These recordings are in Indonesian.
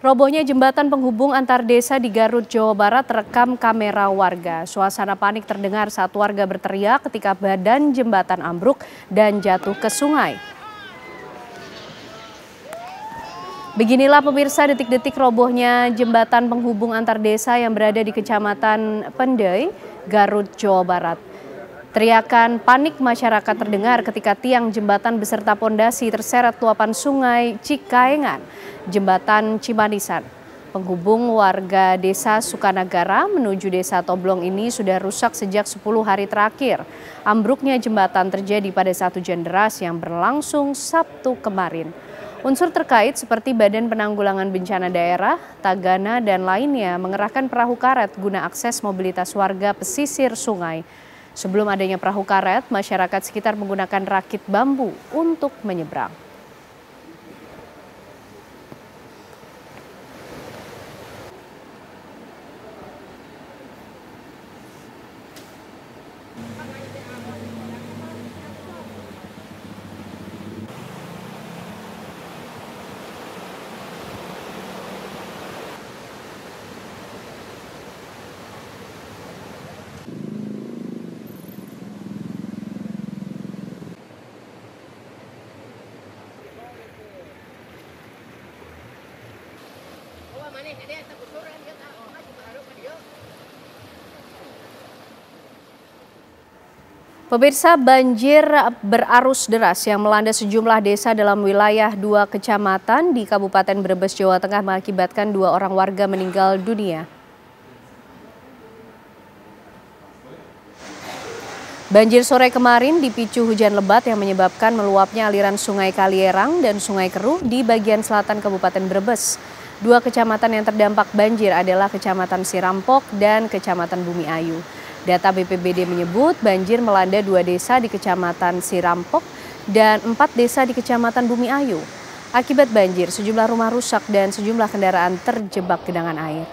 Robohnya jembatan penghubung antar desa di Garut, Jawa Barat terekam kamera warga. Suasana panik terdengar saat warga berteriak ketika badan jembatan ambruk dan jatuh ke sungai. Beginilah pemirsa detik-detik robohnya jembatan penghubung antar desa yang berada di Kecamatan Pendai, Garut, Jawa Barat. Teriakan panik masyarakat terdengar ketika tiang jembatan beserta pondasi terseret luapan sungai Cikaengan, jembatan Cimanisan. Penghubung warga desa Sukanagara menuju desa Toblong ini sudah rusak sejak 10 hari terakhir. Ambruknya jembatan terjadi pada saat hujan deras yang berlangsung Sabtu kemarin. Unsur terkait seperti Badan Penanggulangan Bencana Daerah, Tagana, dan lainnya mengerahkan perahu karet guna akses mobilitas warga pesisir sungai. Sebelum adanya perahu karet, masyarakat sekitar menggunakan rakit bambu untuk menyeberang. Pemirsa, banjir berarus deras yang melanda sejumlah desa dalam wilayah 2 kecamatan di Kabupaten Brebes, Jawa Tengah mengakibatkan 2 orang warga meninggal dunia. Banjir sore kemarin dipicu hujan lebat yang menyebabkan meluapnya aliran Sungai Kalierang dan Sungai Keruh di bagian selatan Kabupaten Brebes. 2 kecamatan yang terdampak banjir adalah Kecamatan Sirampok dan Kecamatan Bumi Ayu. Data BPBD menyebut banjir melanda 2 desa di Kecamatan Sirampok dan 4 desa di Kecamatan Bumi Ayu. Akibat banjir, sejumlah rumah rusak dan sejumlah kendaraan terjebak genangan air.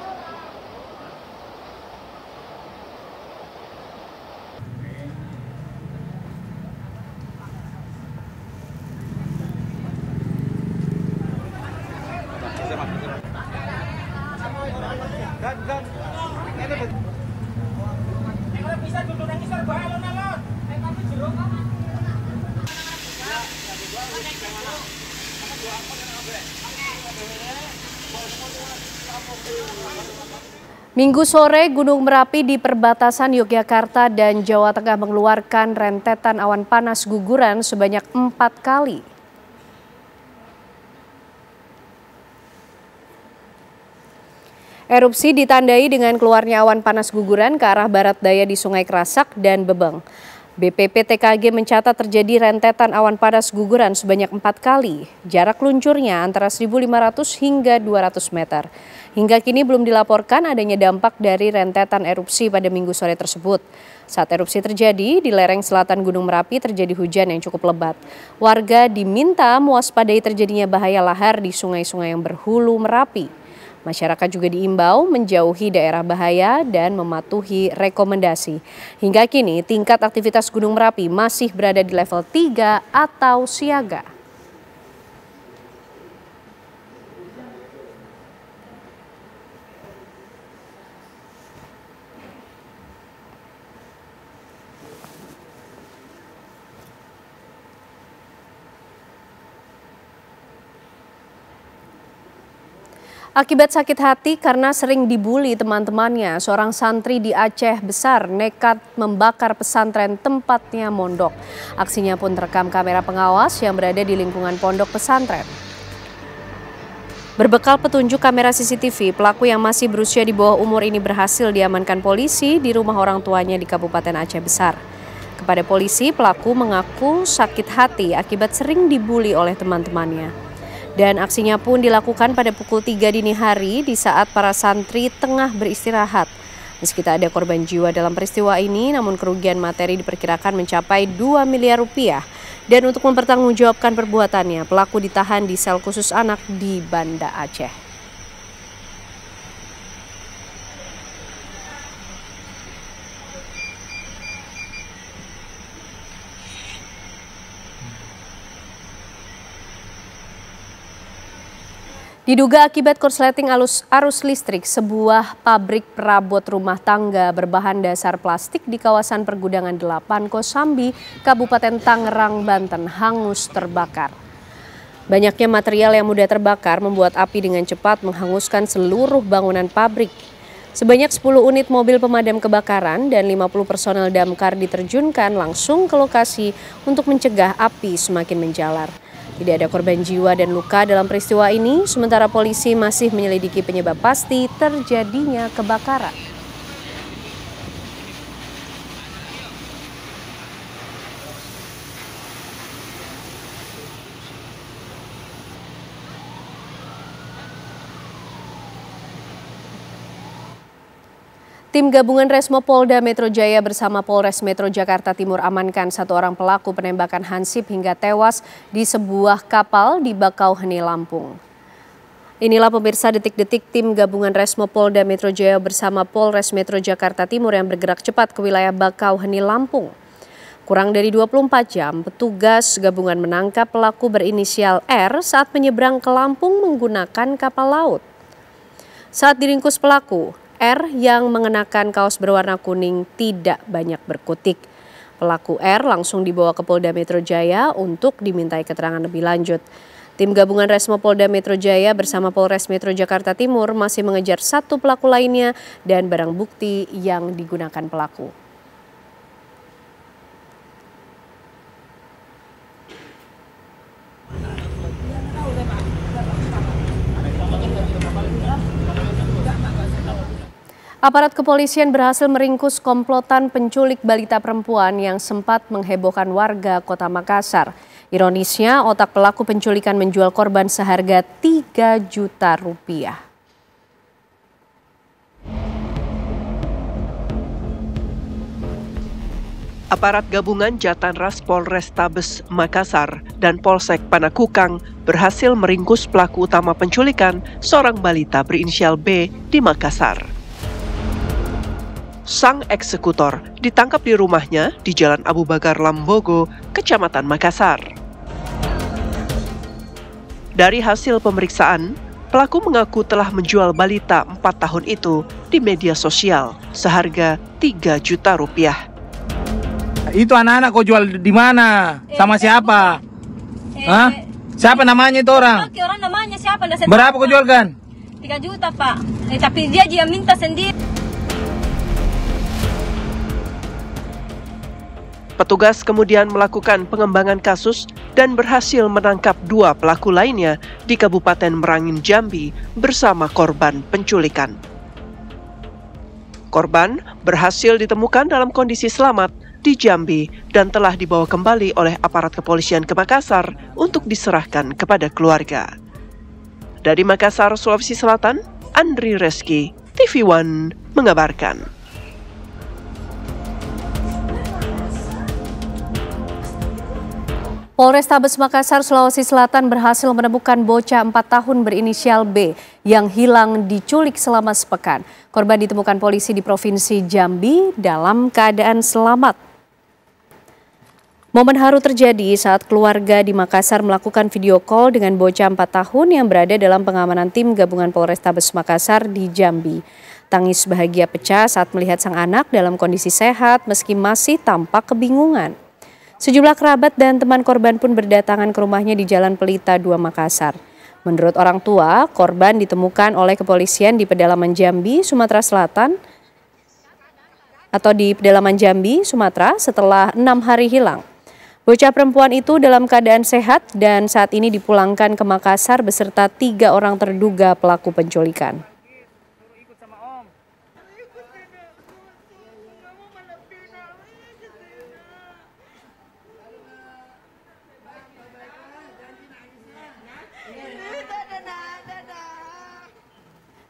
Minggu sore, Gunung Merapi di perbatasan Yogyakarta dan Jawa Tengah mengeluarkan rentetan awan panas guguran sebanyak 4 kali. Erupsi ditandai dengan keluarnya awan panas guguran ke arah barat daya di Sungai Kerasak dan Bebeng. BPPTKG mencatat terjadi rentetan awan panas guguran sebanyak 4 kali. Jarak luncurnya antara 1.500 hingga 200 meter. Hingga kini belum dilaporkan adanya dampak dari rentetan erupsi pada Minggu sore tersebut. Saat erupsi terjadi, di lereng selatan Gunung Merapi terjadi hujan yang cukup lebat. Warga diminta mewaspadai terjadinya bahaya lahar di sungai-sungai yang berhulu Merapi. Masyarakat juga diimbau menjauhi daerah bahaya dan mematuhi rekomendasi. Hingga kini tingkat aktivitas Gunung Merapi masih berada di level 3 atau siaga. Akibat sakit hati karena sering dibully teman-temannya, seorang santri di Aceh Besar nekat membakar pesantren tempatnya mondok. Aksinya pun terekam kamera pengawas yang berada di lingkungan pondok pesantren. Berbekal petunjuk kamera CCTV, pelaku yang masih berusia di bawah umur ini berhasil diamankan polisi di rumah orang tuanya di Kabupaten Aceh Besar. Kepada polisi, pelaku mengaku sakit hati akibat sering dibully oleh teman-temannya. Dan aksinya pun dilakukan pada pukul 3 dini hari di saat para santri tengah beristirahat. Meski tak ada korban jiwa dalam peristiwa ini, namun kerugian materi diperkirakan mencapai 2 miliar rupiah. Dan untuk mempertanggungjawabkan perbuatannya, pelaku ditahan di sel khusus anak di Banda Aceh. Diduga akibat korsleting arus listrik, sebuah pabrik perabot rumah tangga berbahan dasar plastik di kawasan Pergudangan 8 Kosambi, Kabupaten Tangerang, Banten hangus terbakar. Banyaknya material yang mudah terbakar membuat api dengan cepat menghanguskan seluruh bangunan pabrik. Sebanyak 10 unit mobil pemadam kebakaran dan 50 personel damkar diterjunkan langsung ke lokasi untuk mencegah api semakin menjalar. Tidak ada korban jiwa dan luka dalam peristiwa ini, sementara polisi masih menyelidiki penyebab pasti terjadinya kebakaran. Tim gabungan Resmo Polda Metro Jaya bersama Polres Metro Jakarta Timur amankan satu orang pelaku penembakan hansip hingga tewas di sebuah kapal di Bakauheni, Lampung. Inilah pemirsa detik-detik tim gabungan Resmo Polda Metro Jaya bersama Polres Metro Jakarta Timur yang bergerak cepat ke wilayah Bakauheni, Lampung. Kurang dari 24 jam, petugas gabungan menangkap pelaku berinisial R saat menyeberang ke Lampung menggunakan kapal laut. Saat diringkus pelaku, R yang mengenakan kaos berwarna kuning tidak banyak berkutik. Pelaku R langsung dibawa ke Polda Metro Jaya untuk dimintai keterangan lebih lanjut. Tim gabungan Resmo Polda Metro Jaya bersama Polres Metro Jakarta Timur masih mengejar satu pelaku lainnya dan barang bukti yang digunakan pelaku. Aparat kepolisian berhasil meringkus komplotan penculik balita perempuan yang sempat menghebohkan warga Kota Makassar. Ironisnya, otak pelaku penculikan menjual korban seharga 3 juta rupiah. Aparat gabungan Jatanras Polrestabes Makassar dan Polsek Panakukang berhasil meringkus pelaku utama penculikan seorang balita berinisial B di Makassar. Sang eksekutor ditangkap di rumahnya di Jalan Abu Bakar Lambogo, Kecamatan Makassar. Dari hasil pemeriksaan, pelaku mengaku telah menjual balita 4 tahun itu di media sosial seharga 3 juta rupiah. Itu anak-anak kau jual di mana? Sama siapa? Hah? Siapa namanya itu orang? Orang namanya siapa? Berapa kau jualkan? 3 juta, Pak. Tapi dia minta sendiri. Petugas kemudian melakukan pengembangan kasus dan berhasil menangkap 2 pelaku lainnya di Kabupaten Merangin, Jambi bersama korban penculikan. Korban berhasil ditemukan dalam kondisi selamat di Jambi dan telah dibawa kembali oleh aparat kepolisian ke Makassar untuk diserahkan kepada keluarga. Dari Makassar, Sulawesi Selatan, Andri Reski, TV One mengabarkan. Polrestabes Makassar, Sulawesi Selatan berhasil menemukan bocah 4 tahun berinisial B yang hilang diculik selama sepekan. Korban ditemukan polisi di Provinsi Jambi dalam keadaan selamat. Momen haru terjadi saat keluarga di Makassar melakukan video call dengan bocah 4 tahun yang berada dalam pengamanan tim gabungan Polrestabes Makassar di Jambi. Tangis bahagia pecah saat melihat sang anak dalam kondisi sehat meski masih tampak kebingungan. Sejumlah kerabat dan teman korban pun berdatangan ke rumahnya di Jalan Pelita 2 Makassar. Menurut orang tua, korban ditemukan oleh kepolisian di pedalaman Jambi, Sumatera Selatan atau di pedalaman Jambi, Sumatera setelah 6 hari hilang. Bocah perempuan itu dalam keadaan sehat dan saat ini dipulangkan ke Makassar beserta 3 orang terduga pelaku penculikan.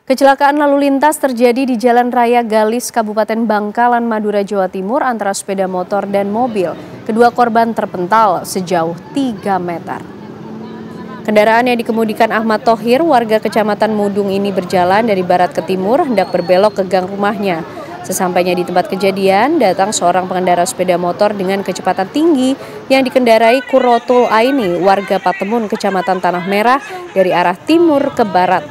Kecelakaan lalu lintas terjadi di Jalan Raya Galis, Kabupaten Bangkalan, Madura, Jawa Timur antara sepeda motor dan mobil. Kedua korban terpental sejauh 3 meter. Kendaraan yang dikemudikan Ahmad Thohir, warga Kecamatan Mudung ini berjalan dari barat ke timur hendak berbelok ke gang rumahnya. Sesampainya di tempat kejadian, datang seorang pengendara sepeda motor dengan kecepatan tinggi yang dikendarai Kurotul Aini, warga Patemun, Kecamatan Tanah Merah, dari arah timur ke barat.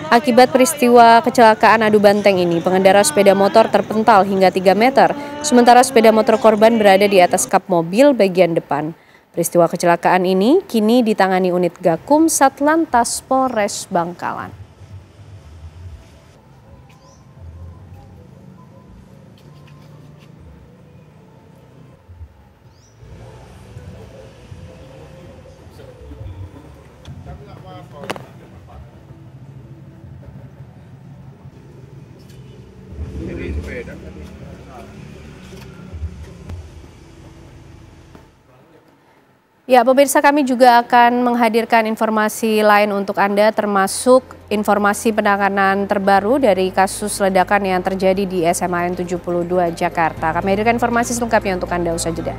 Akibat peristiwa kecelakaan adu banteng ini, pengendara sepeda motor terpental hingga 3 meter, sementara sepeda motor korban berada di atas kap mobil bagian depan. Peristiwa kecelakaan ini kini ditangani unit Gakum Satlantas Polres Bangkalan. Ya, pemirsa, kami juga akan menghadirkan informasi lain untuk Anda, termasuk informasi penanganan terbaru dari kasus ledakan yang terjadi di SMAN 72 Jakarta. Kami hadirkan informasi selengkapnya untuk Anda usai jeda.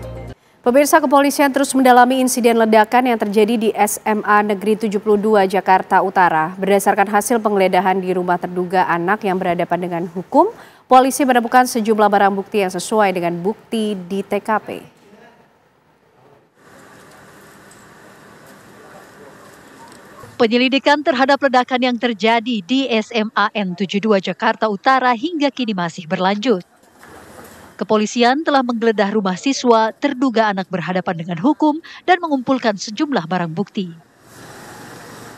Pemirsa, kepolisian terus mendalami insiden ledakan yang terjadi di SMA Negeri 72 Jakarta Utara. Berdasarkan hasil penggeledahan di rumah terduga anak yang berhadapan dengan hukum, polisi menemukan sejumlah barang bukti yang sesuai dengan bukti di TKP. Penyelidikan terhadap ledakan yang terjadi di SMAN 72 Jakarta Utara hingga kini masih berlanjut. Kepolisian telah menggeledah rumah siswa terduga anak berhadapan dengan hukum dan mengumpulkan sejumlah barang bukti.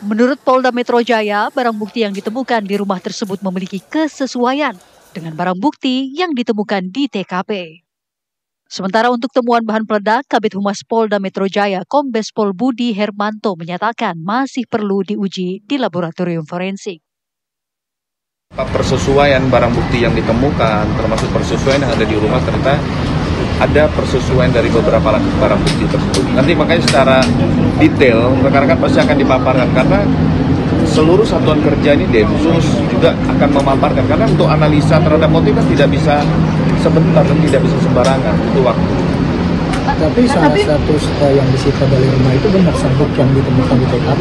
Menurut Polda Metro Jaya, barang bukti yang ditemukan di rumah tersebut memiliki kesesuaian dengan barang bukti yang ditemukan di TKP. Sementara untuk temuan bahan peledak, Kabid Humas Polda Metro Jaya Kombes Pol Budi Hermanto menyatakan masih perlu diuji di laboratorium forensik. Persesuaian barang bukti yang ditemukan, termasuk persesuaian yang ada di rumah, ternyata ada persesuaian dari beberapa barang bukti tersebut. Nanti makanya secara detail rekan-rekan pasti akan dipaparkan, karena seluruh satuan kerja ini Densus juga akan memaparkan, karena untuk analisa terhadap motif kan tidak bisa sebentar dan tidak bisa sembarangan, itu waktu. Tapi salah satu yang disita dari rumah itu benar serbuk yang ditemukan di TKP.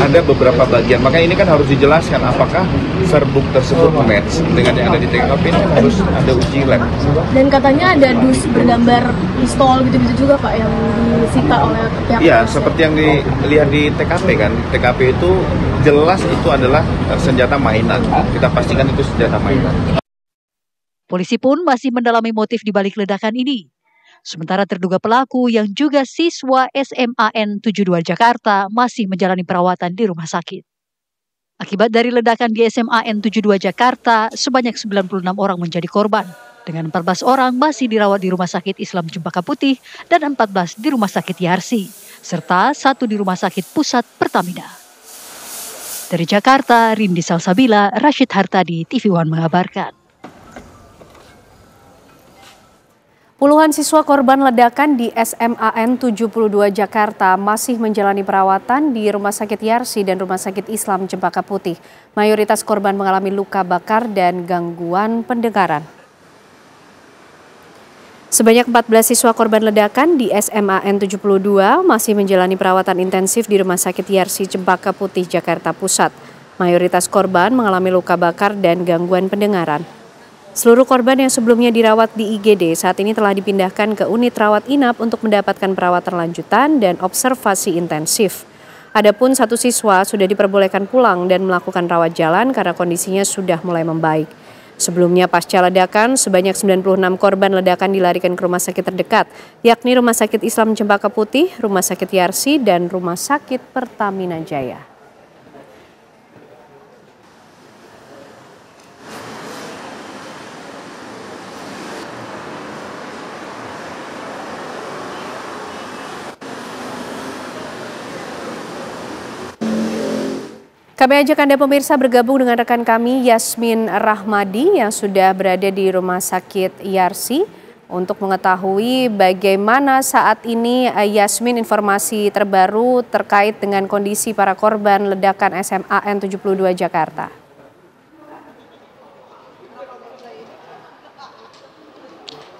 Ada beberapa bagian, makanya ini kan harus dijelaskan apakah serbuk tersebut match dengan yang ada di TKP, ini harus ada uji lab. Dan katanya ada dus bergambar pistol gitu-gitu juga Pak yang disita oleh pihak. Iya, seperti yang dilihat di TKP kan. TKP itu jelas itu adalah senjata mainan. Kita pastikan itu senjata mainan. Polisi pun masih mendalami motif di balik ledakan ini. Sementara terduga pelaku yang juga siswa SMAN 72 Jakarta masih menjalani perawatan di rumah sakit. Akibat dari ledakan di SMAN 72 Jakarta, sebanyak 96 orang menjadi korban, dengan 14 orang masih dirawat di Rumah Sakit Islam Cempaka Putih dan 14 di Rumah Sakit Yarsi, serta 1 di Rumah Sakit Pusat Pertamina. Dari Jakarta, Rindi Salsabila, Rashid Hartadi, TV One mengabarkan. Puluhan siswa korban ledakan di SMAN 72 Jakarta masih menjalani perawatan di Rumah Sakit Yarsi dan Rumah Sakit Islam Cempaka Putih. Mayoritas korban mengalami luka bakar dan gangguan pendengaran. Sebanyak 14 siswa korban ledakan di SMAN 72 masih menjalani perawatan intensif di Rumah Sakit Yarsi Cempaka Putih, Jakarta Pusat. Mayoritas korban mengalami luka bakar dan gangguan pendengaran. Seluruh korban yang sebelumnya dirawat di IGD saat ini telah dipindahkan ke unit rawat inap untuk mendapatkan perawatan lanjutan dan observasi intensif. Adapun 1 siswa sudah diperbolehkan pulang dan melakukan rawat jalan karena kondisinya sudah mulai membaik. Sebelumnya pasca ledakan, sebanyak 96 korban ledakan dilarikan ke rumah sakit terdekat, yakni Rumah Sakit Islam Cempaka Putih, Rumah Sakit Yarsi, dan Rumah Sakit Pertamina Jaya. Kami ajak Anda pemirsa bergabung dengan rekan kami Yasmin Rahmadi yang sudah berada di Rumah Sakit Yarsi untuk mengetahui bagaimana saat ini Yasmin informasi terbaru terkait dengan kondisi para korban ledakan SMAN 72 Jakarta.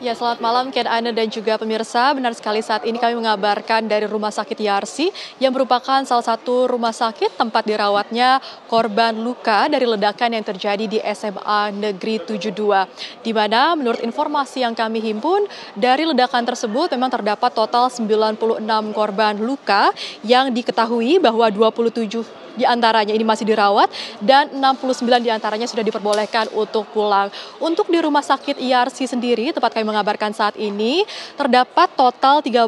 Ya, selamat malam Ken Ana dan juga pemirsa. Benar sekali saat ini kami mengabarkan dari Rumah Sakit Yarsi yang merupakan salah satu rumah sakit tempat dirawatnya korban luka dari ledakan yang terjadi di SMA Negeri 72. Di mana menurut informasi yang kami himpun dari ledakan tersebut memang terdapat total 96 korban luka yang diketahui bahwa 27 di antaranya ini masih dirawat dan 69 di antaranya sudah diperbolehkan untuk pulang. Untuk di Rumah Sakit Yarsi sendiri, tempat kami mengabarkan saat ini, terdapat total 13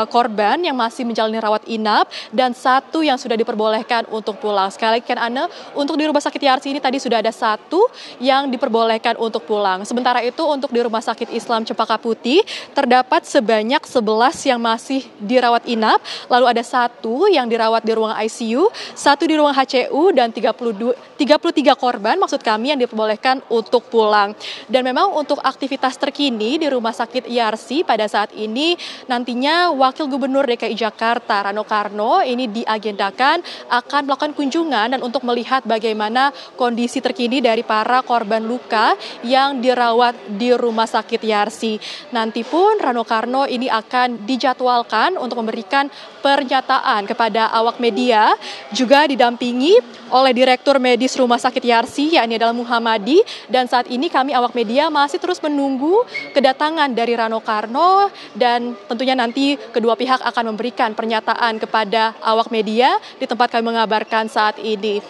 korban yang masih menjalani rawat inap dan 1 yang sudah diperbolehkan untuk pulang. Sekali lagi kan Ana, untuk di Rumah Sakit Yarsi ini tadi sudah ada 1 yang diperbolehkan untuk pulang. Sementara itu untuk di Rumah Sakit Islam Cempaka Putih terdapat sebanyak 11 yang masih dirawat inap, lalu ada 1 yang dirawat di ruang ICU, 1 di ruang HCU dan 33 korban maksud kami yang diperbolehkan untuk pulang. Dan memang untuk aktivitas terkini di Rumah Sakit Yarsi pada saat ini nantinya Wakil Gubernur DKI Jakarta Rano Karno ini diagendakan akan melakukan kunjungan dan untuk melihat bagaimana kondisi terkini dari para korban luka yang dirawat di Rumah Sakit Yarsi. Nanti pun Rano Karno ini akan dijadwalkan untuk memberikan pernyataan kepada awak media, juga didampingi oleh Direktur Medis Rumah Sakit Yarsi, yakni adalah Muhammadi. Dan saat ini kami awak media masih terus menunggu kedatangan dari Rano Karno dan tentunya nanti kedua pihak akan memberikan pernyataan kepada awak media di tempat kami mengabarkan saat ini.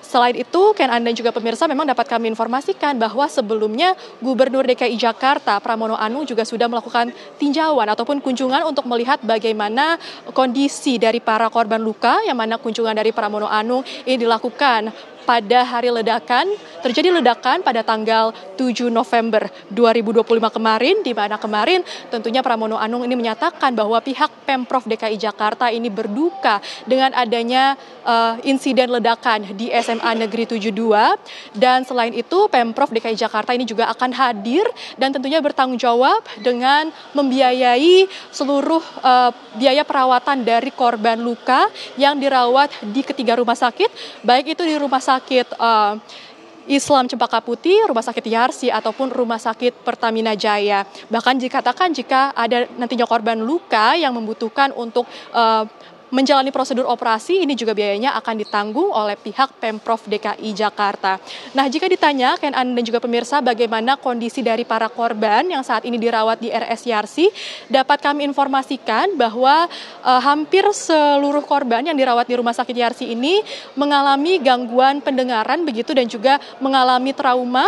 Selain itu, Ken Ana dan juga pemirsa memang dapat kami informasikan bahwa sebelumnya Gubernur DKI Jakarta Pramono Anung juga sudah melakukan tinjauan ataupun kunjungan untuk melihat bagaimana kondisi dari para korban luka, yang mana kunjungan dari Pramono Anung ini dilakukan pada hari ledakan, terjadi ledakan pada tanggal 7 November 2025 kemarin, di mana kemarin tentunya Pramono Anung ini menyatakan bahwa pihak Pemprov DKI Jakarta ini berduka dengan adanya insiden ledakan di SMA Negeri 72. Dan selain itu Pemprov DKI Jakarta ini juga akan hadir dan tentunya bertanggung jawab dengan membiayai seluruh biaya perawatan dari korban luka yang dirawat di ketiga rumah sakit, baik itu di Rumah Sakit Islam Cempaka Putih, Rumah Sakit Yarsi, ataupun Rumah Sakit Pertamina Jaya. Bahkan dikatakan jika ada nantinya korban luka yang membutuhkan untuk menjalani prosedur operasi, ini juga biayanya akan ditanggung oleh pihak Pemprov DKI Jakarta. Nah, jika ditanya Ken Ana dan juga pemirsa bagaimana kondisi dari para korban yang saat ini dirawat di RS Yarsi, dapat kami informasikan bahwa hampir seluruh korban yang dirawat di Rumah Sakit Yarsi ini mengalami gangguan pendengaran begitu dan juga mengalami trauma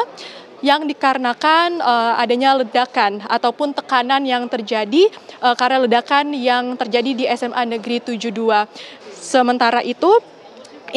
yang dikarenakan adanya ledakan ataupun tekanan yang terjadi karena ledakan yang terjadi di SMA Negeri 72. Sementara itu,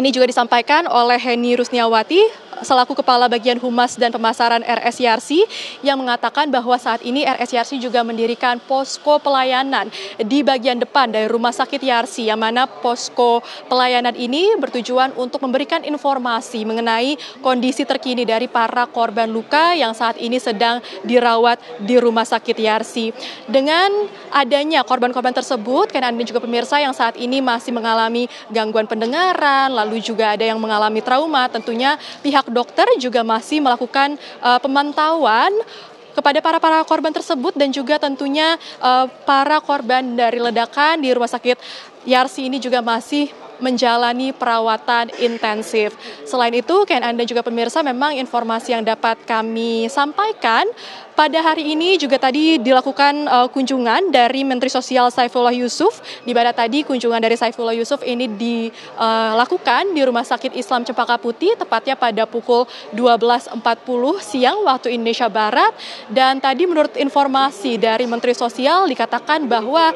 ini juga disampaikan oleh Heni Rusniawati selaku Kepala Bagian Humas dan Pemasaran RS Yarsi yang mengatakan bahwa saat ini RS Yarsi juga mendirikan posko pelayanan di bagian depan dari Rumah Sakit Yarsi, yang mana posko pelayanan ini bertujuan untuk memberikan informasi mengenai kondisi terkini dari para korban luka yang saat ini sedang dirawat di Rumah Sakit Yarsi. Dengan adanya korban-korban tersebut, Ken Ana dan juga pemirsa yang saat ini masih mengalami gangguan pendengaran, lalu juga ada yang mengalami trauma, tentunya pihak dokter juga masih melakukan pemantauan kepada para korban tersebut dan juga tentunya para korban dari ledakan di Rumah Sakit Yarsi ini juga masih menjalani perawatan intensif. Selain itu, Ken Ana dan juga pemirsa, memang informasi yang dapat kami sampaikan pada hari ini juga tadi dilakukan kunjungan dari Menteri Sosial Saifullah Yusuf, di mana tadi kunjungan dari Saifullah Yusuf ini dilakukan di Rumah Sakit Islam Cempaka Putih, tepatnya pada pukul 12.40 siang waktu Indonesia Barat. Dan tadi menurut informasi dari Menteri Sosial dikatakan bahwa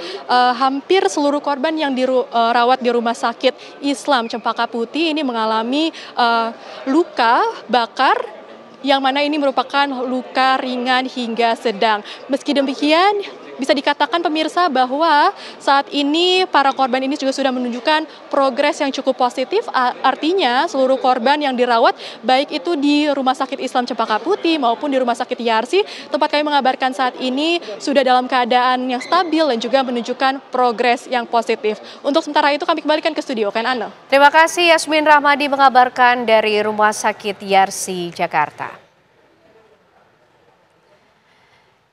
hampir seluruh korban yang dirawat di Rumah Sakit Islam Cempaka Putih ini mengalami luka bakar, yang mana ini merupakan luka ringan hingga sedang. Meski demikian, bisa dikatakan pemirsa bahwa saat ini para korban ini juga sudah menunjukkan progres yang cukup positif. Artinya seluruh korban yang dirawat baik itu di Rumah Sakit Islam Cempaka Putih maupun di Rumah Sakit Yarsi, tempat kami mengabarkan saat ini sudah dalam keadaan yang stabil dan juga menunjukkan progres yang positif. Untuk sementara itu kami kembalikan ke studio, Ken Ana. Terima kasih Yasmin Rahmadi mengabarkan dari Rumah Sakit Yarsi, Jakarta.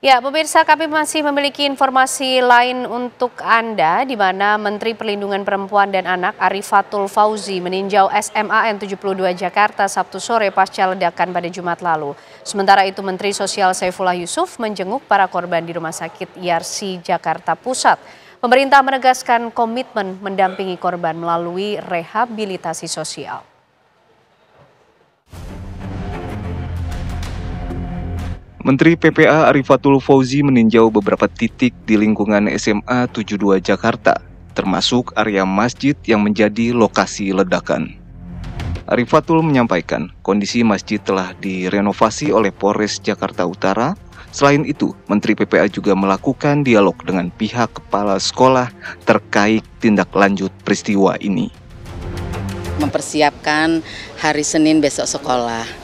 Ya, pemirsa, kami masih memiliki informasi lain untuk Anda, di mana Menteri Perlindungan Perempuan dan Anak Arifatul Fauzi meninjau SMAN 72 Jakarta Sabtu sore pasca ledakan pada Jumat lalu. Sementara itu, Menteri Sosial Saifullah Yusuf menjenguk para korban di Rumah Sakit Yarsi Jakarta Pusat. Pemerintah menegaskan komitmen mendampingi korban melalui rehabilitasi sosial. Menteri PPA Arifatul Fauzi meninjau beberapa titik di lingkungan SMA 72 Jakarta, termasuk area masjid yang menjadi lokasi ledakan. Arifatul menyampaikan kondisi masjid telah direnovasi oleh Polres Jakarta Utara. Selain itu, Menteri PPA juga melakukan dialog dengan pihak kepala sekolah terkait tindak lanjut peristiwa ini. Mempersiapkan hari Senin besok sekolah.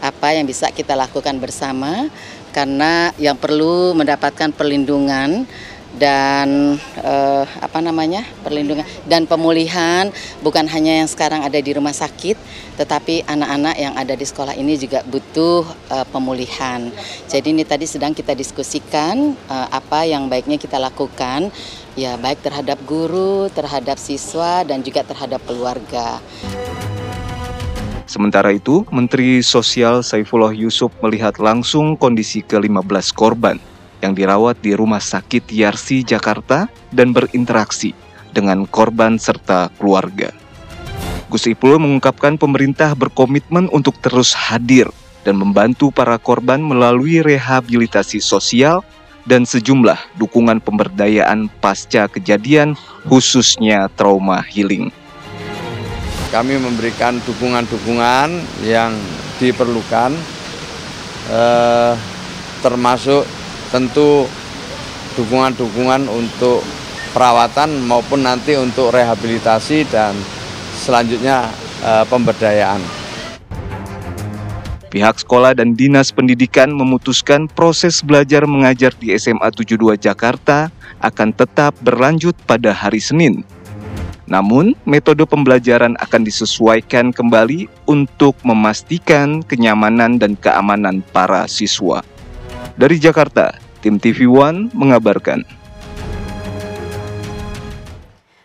Apa yang bisa kita lakukan bersama, karena yang perlu mendapatkan perlindungan dan perlindungan dan pemulihan bukan hanya yang sekarang ada di rumah sakit, tetapi anak-anak yang ada di sekolah ini juga butuh pemulihan. Jadi ini tadi sedang kita diskusikan apa yang baiknya kita lakukan, ya baik terhadap guru, terhadap siswa dan juga terhadap keluarga. Sementara itu, Menteri Sosial Saifullah Yusuf melihat langsung kondisi ke-15 korban yang dirawat di Rumah Sakit Yarsi Jakarta dan berinteraksi dengan korban serta keluarga. Gus Ipul mengungkapkan pemerintah berkomitmen untuk terus hadir dan membantu para korban melalui rehabilitasi sosial dan sejumlah dukungan pemberdayaan pasca kejadian, khususnya trauma healing. Kami memberikan dukungan-dukungan yang diperlukan, termasuk tentu dukungan-dukungan untuk perawatan maupun nanti untuk rehabilitasi dan selanjutnya pemberdayaan. Pihak sekolah dan Dinas Pendidikan memutuskan proses belajar mengajar di SMA 72 Jakarta akan tetap berlanjut pada hari Senin. Namun, metode pembelajaran akan disesuaikan kembali untuk memastikan kenyamanan dan keamanan para siswa. Dari Jakarta, tim TV One mengabarkan.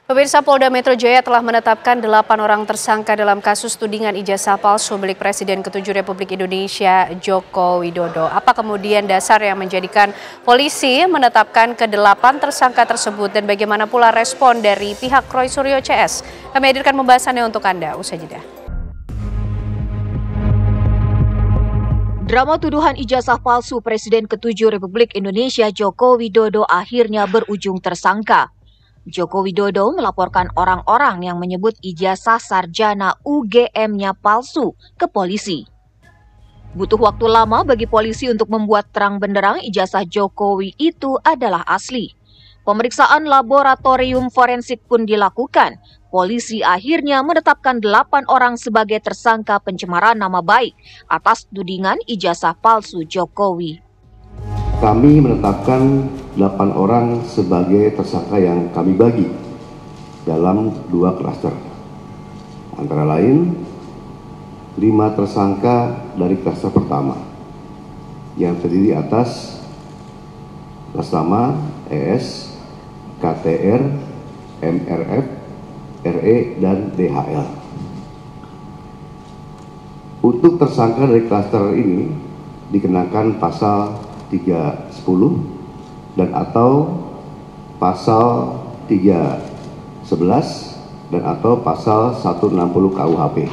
Pemirsa, Polda Metro Jaya telah menetapkan 8 orang tersangka dalam kasus tudingan ijazah palsu milik Presiden ke-7 Republik Indonesia Joko Widodo. Apa kemudian dasar yang menjadikan polisi menetapkan ke-8 tersangka tersebut dan bagaimana pula respon dari pihak Roy Suryo CS? Kami hadirkan pembahasannya untuk Anda. Usai jeda. Drama tuduhan ijazah palsu Presiden ke-7 Republik Indonesia Joko Widodo akhirnya berujung tersangka. Joko Widodo melaporkan orang-orang yang menyebut ijazah sarjana UGM-nya palsu ke polisi. Butuh waktu lama bagi polisi untuk membuat terang benderang ijazah Jokowi itu adalah asli. Pemeriksaan laboratorium forensik pun dilakukan. Polisi akhirnya menetapkan 8 orang sebagai tersangka pencemaran nama baik atas tudingan ijazah palsu Jokowi. Kami menetapkan 8 orang sebagai tersangka yang kami bagi dalam 2 klaster. Antara lain, 5 tersangka dari klaster pertama yang terdiri atas Nama, ES, KTR, MRF, RE, dan DHL. Untuk tersangka dari klaster ini dikenakan pasal 310 dan atau pasal 311 dan atau pasal 160 KUHP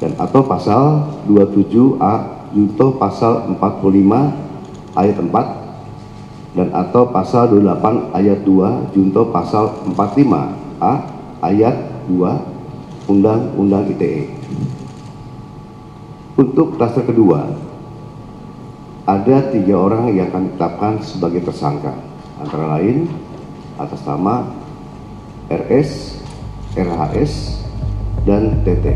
dan atau pasal 27A junto pasal 45 ayat 4 dan atau pasal 28 ayat 2 junto pasal 45A ayat 2 Undang-Undang ITE. Untuk klaster kedua, ada 3 orang yang akan ditetapkan sebagai tersangka, antara lain atas nama RS, RHS, dan TT.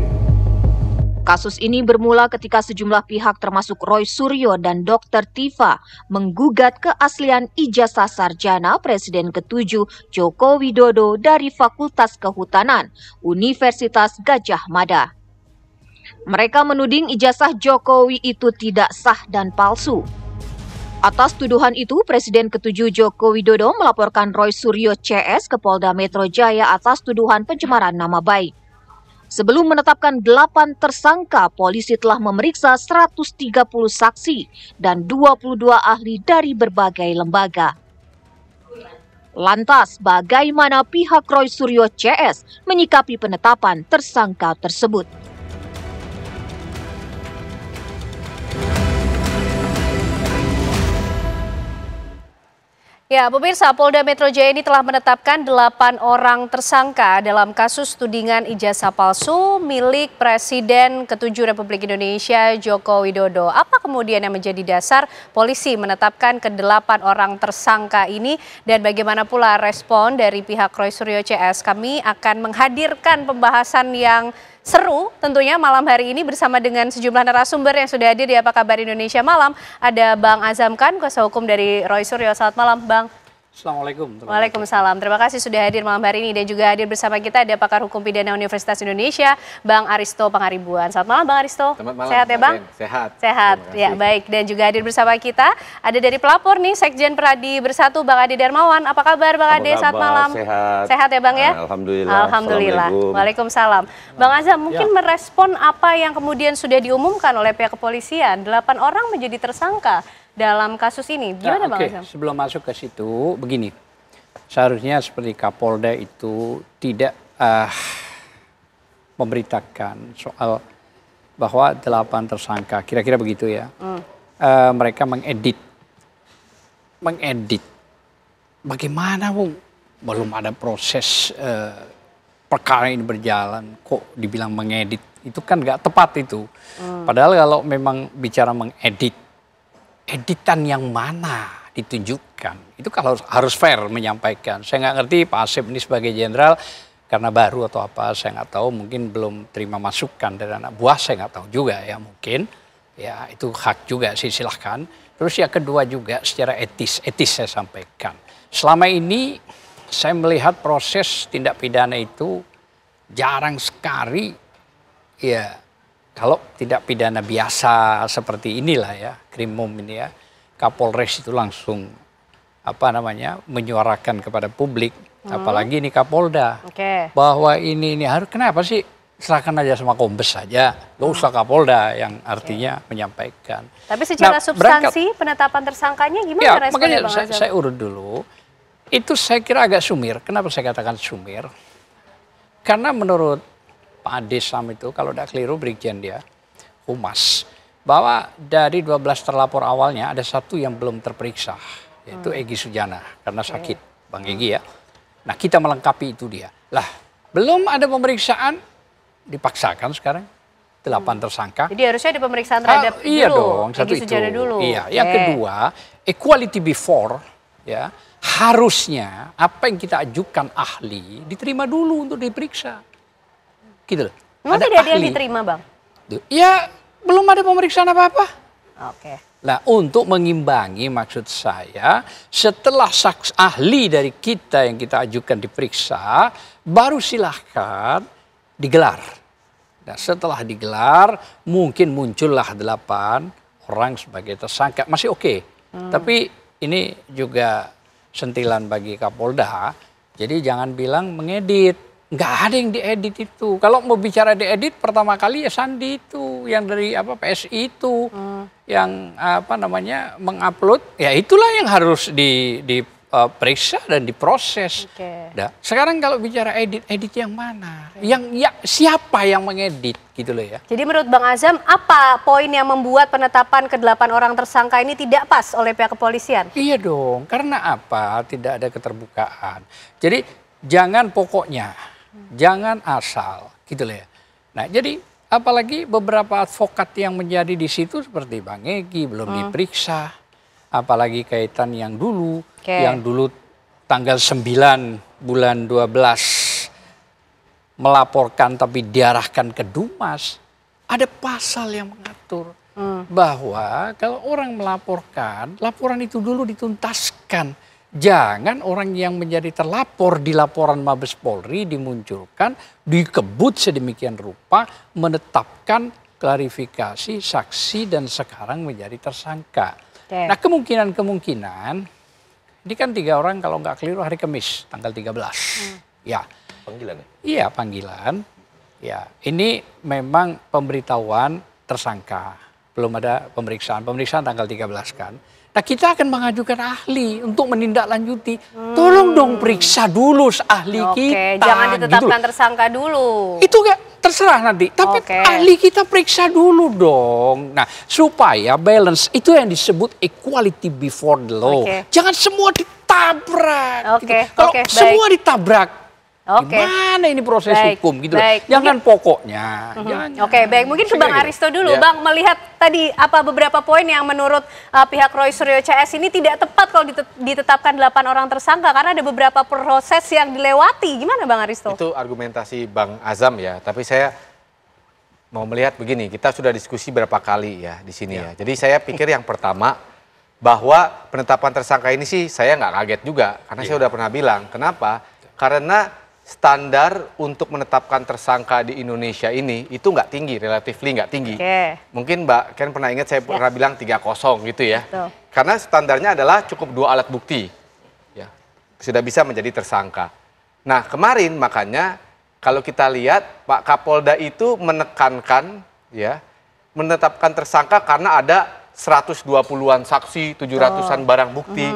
Kasus ini bermula ketika sejumlah pihak termasuk Roy Suryo dan Dr. Tifa menggugat keaslian ijazah sarjana Presiden ke-7 Joko Widodo dari Fakultas Kehutanan Universitas Gadjah Mada. Mereka menuding ijazah Jokowi itu tidak sah dan palsu. Atas tuduhan itu, Presiden ke-7 Joko Widodo melaporkan Roy Suryo CS ke Polda Metro Jaya atas tuduhan pencemaran nama baik. Sebelum menetapkan 8 tersangka, polisi telah memeriksa 130 saksi dan 22 ahli dari berbagai lembaga. Lantas, bagaimana pihak Roy Suryo CS menyikapi penetapan tersangka tersebut? Ya, pemirsa, Polda Metro Jaya ini telah menetapkan 8 orang tersangka dalam kasus tudingan ijazah palsu milik Presiden ke-7 Republik Indonesia Joko Widodo. Apa kemudian yang menjadi dasar polisi menetapkan ke-8 orang tersangka ini dan bagaimana pula respon dari pihak Roy Suryo CS? Kami akan menghadirkan pembahasan yang seru tentunya malam hari ini bersama dengan sejumlah narasumber yang sudah hadir di Apa Kabar Indonesia Malam. Ada Bang Azam Khan, kuasa hukum dari Roy Suryo. Selamat malam, Bang. Assalamualaikum. Waalaikumsalam. Terima kasih sudah hadir malam hari ini dan juga hadir bersama kita ada pakar hukum pidana Universitas Indonesia, Bang Aristo Pangaribuan. Selamat malam, Bang Aristo. Selamat malam. Sehat ya, Bang? Sehat. Sehat. Ya, baik. Dan juga hadir bersama kita ada dari pelapor nih, Sekjen Peradi Bersatu, Bang Ade Darmawan. Apa kabar, Bang Ade? Selamat malam. Sehat. Sehat ya, Bang ya? Alhamdulillah. Alhamdulillah. Waalaikumsalam. Bang Azam, mungkin merespon apa yang kemudian sudah diumumkan oleh pihak kepolisian. 8 orang menjadi tersangka dalam kasus ini. Gimana, Bang Azam? Sebelum masuk ke situ, begini. Seharusnya seperti Kapolda itu tidak memberitakan soal bahwa 8 tersangka, kira-kira begitu ya. Mereka mengedit. Bagaimana, Bung? Belum ada proses perkara ini berjalan, kok dibilang mengedit? Itu kan nggak tepat itu. Padahal kalau memang bicara mengedit, editan yang mana ditunjukkan? Itu kalau harus fair menyampaikan. Saya nggak ngerti Pak Asep ini sebagai jenderal karena baru atau apa, saya nggak tahu. Mungkin belum terima masukan dari anak buah, saya nggak tahu juga ya mungkin. Ya itu hak juga sih, silahkan. Terus yang kedua juga secara etis saya sampaikan. Selama ini saya melihat proses tindak pidana itu jarang sekali ya kalau tidak pidana biasa seperti inilah ya, krimum ini ya. Kapolres itu langsung menyuarakan kepada publik, apalagi ini Kapolda, bahwa ini harus, kenapa sih serahkan aja sama Kombes saja, gak usah Kapolda yang artinya menyampaikan. Tapi secara substansi penetapan tersangkanya gimana responnya, Bang Azam? Saya urut dulu, itu saya kira agak sumir. Kenapa saya katakan sumir? Karena menurut Pak Desam itu, kalau tidak keliru Brigjen dia, Humas, bahwa dari 12 terlapor awalnya ada 1 yang belum terperiksa, yaitu Egy Sujana, karena sakit, Bang Egy ya. Nah kita melengkapi itu dia. Lah belum ada pemeriksaan, dipaksakan sekarang 8 tersangka. Jadi harusnya ada pemeriksaan terhadap iya dulu, dong, satu Egy Sujana dulu. Iya, yang kedua, equality before, ya harusnya apa yang kita ajukan ahli diterima dulu untuk diperiksa. Gitu loh. Memang tidak ada yang diterima, Bang? Ya, belum ada pemeriksaan apa-apa. Oke. Nah, untuk mengimbangi maksud saya, setelah ahli dari kita yang kita ajukan diperiksa, baru silahkan digelar. Nah, setelah digelar, mungkin muncullah 8 orang sebagai tersangka. Masih oke. Tapi ini juga sentilan bagi Kapolda. Jadi jangan bilang mengedit. Nggak ada yang diedit itu. Kalau mau bicara diedit, pertama kali ya Sandi itu, yang dari PSI itu, yang mengupload. Ya itulah yang harus diperiksa dan diproses. Nah, sekarang kalau bicara edit yang mana? Siapa yang mengedit gitu loh ya. Jadi menurut Bang Azam, apa poin yang membuat penetapan ke-8 orang tersangka ini tidak pas oleh pihak kepolisian? Iya dong, karena apa? Tidak ada keterbukaan. Jadi jangan pokoknya. Jangan asal, gitu loh ya. Nah, jadi apalagi beberapa advokat yang menjadi di situ seperti Bang Egy belum diperiksa, apalagi kaitan yang dulu tanggal 9 bulan 12 melaporkan tapi diarahkan ke Dumas, ada pasal yang mengatur bahwa kalau orang melaporkan, laporan itu dulu dituntaskan. Jangan orang yang menjadi terlapor di laporan Mabes Polri dimunculkan, dikebut sedemikian rupa, menetapkan klarifikasi saksi dan sekarang menjadi tersangka. Nah kemungkinan ini kan 3 orang kalau nggak keliru hari Kamis tanggal 13. Ya. Panggilan ya? Iya panggilan. Ya ini memang pemberitahuan tersangka. Belum ada pemeriksaan. Pemeriksaan tanggal 13 kan. Nah kita akan mengajukan ahli untuk menindaklanjuti. Tolong dong periksa dulu ahli kita. Jangan ditetapkan gitu. Tersangka dulu. Itu gak terserah nanti. Tapi ahli kita periksa dulu dong. Nah supaya balance itu yang disebut equality before the law. Jangan semua ditabrak. Gitu. Kalau semua ditabrak. Gimana ini proses hukum gitu. Jangan pokoknya. Oke, baik. Mungkin ke Bang Aristo dulu. Bang, melihat tadi apa beberapa poin yang menurut pihak Roy Suryo CS ini tidak tepat kalau ditetapkan 8 orang tersangka karena ada beberapa proses yang dilewati. Gimana Bang Aristo? Itu argumentasi Bang Azam ya, tapi saya mau melihat begini, kita sudah diskusi berapa kali ya di sini ya. Jadi saya pikir yang pertama bahwa penetapan tersangka ini sih saya nggak kaget juga karena saya udah pernah bilang. Kenapa? Karena standar untuk menetapkan tersangka di Indonesia ini itu nggak tinggi, relatively nggak tinggi. Mungkin Mbak Ken pernah ingat saya pernah bilang 3-0 gitu ya. Karena standarnya adalah cukup 2 alat bukti. Ya, sudah bisa menjadi tersangka. Nah kemarin makanya kalau kita lihat Pak Kapolda itu menekankan ya menetapkan tersangka karena ada 120-an saksi, 700-an barang bukti.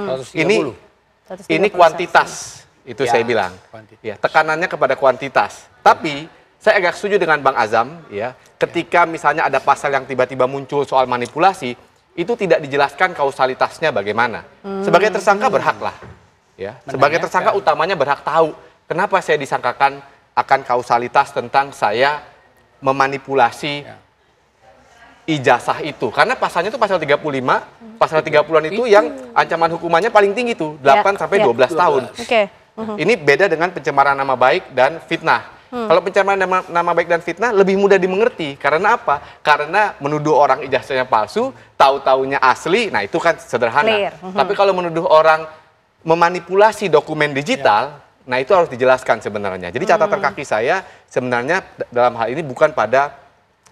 Ini kuantitas. Itu saya bilang, ya, tekanannya kepada kuantitas. Tapi saya agak setuju dengan Bang Azam, ya, ketika misalnya ada pasal yang tiba-tiba muncul soal manipulasi, itu tidak dijelaskan kausalitasnya bagaimana. Sebagai tersangka berhaklah, ya. Sebagai tersangka utamanya berhak tahu kenapa saya disangkakan akan kausalitas tentang saya memanipulasi ijazah itu. Karena pasalnya itu pasal 35, pasal 30-an itu yang ancaman hukumannya paling tinggi tuh, 8 sampai 12 tahun. Ini beda dengan pencemaran nama baik dan fitnah. Kalau pencemaran nama baik dan fitnah lebih mudah dimengerti. Karena apa? Karena menuduh orang ijazahnya palsu, tahu-taunya asli, nah itu kan sederhana. Tapi kalau menuduh orang memanipulasi dokumen digital, nah itu harus dijelaskan sebenarnya. Jadi catatan kaki saya sebenarnya dalam hal ini bukan pada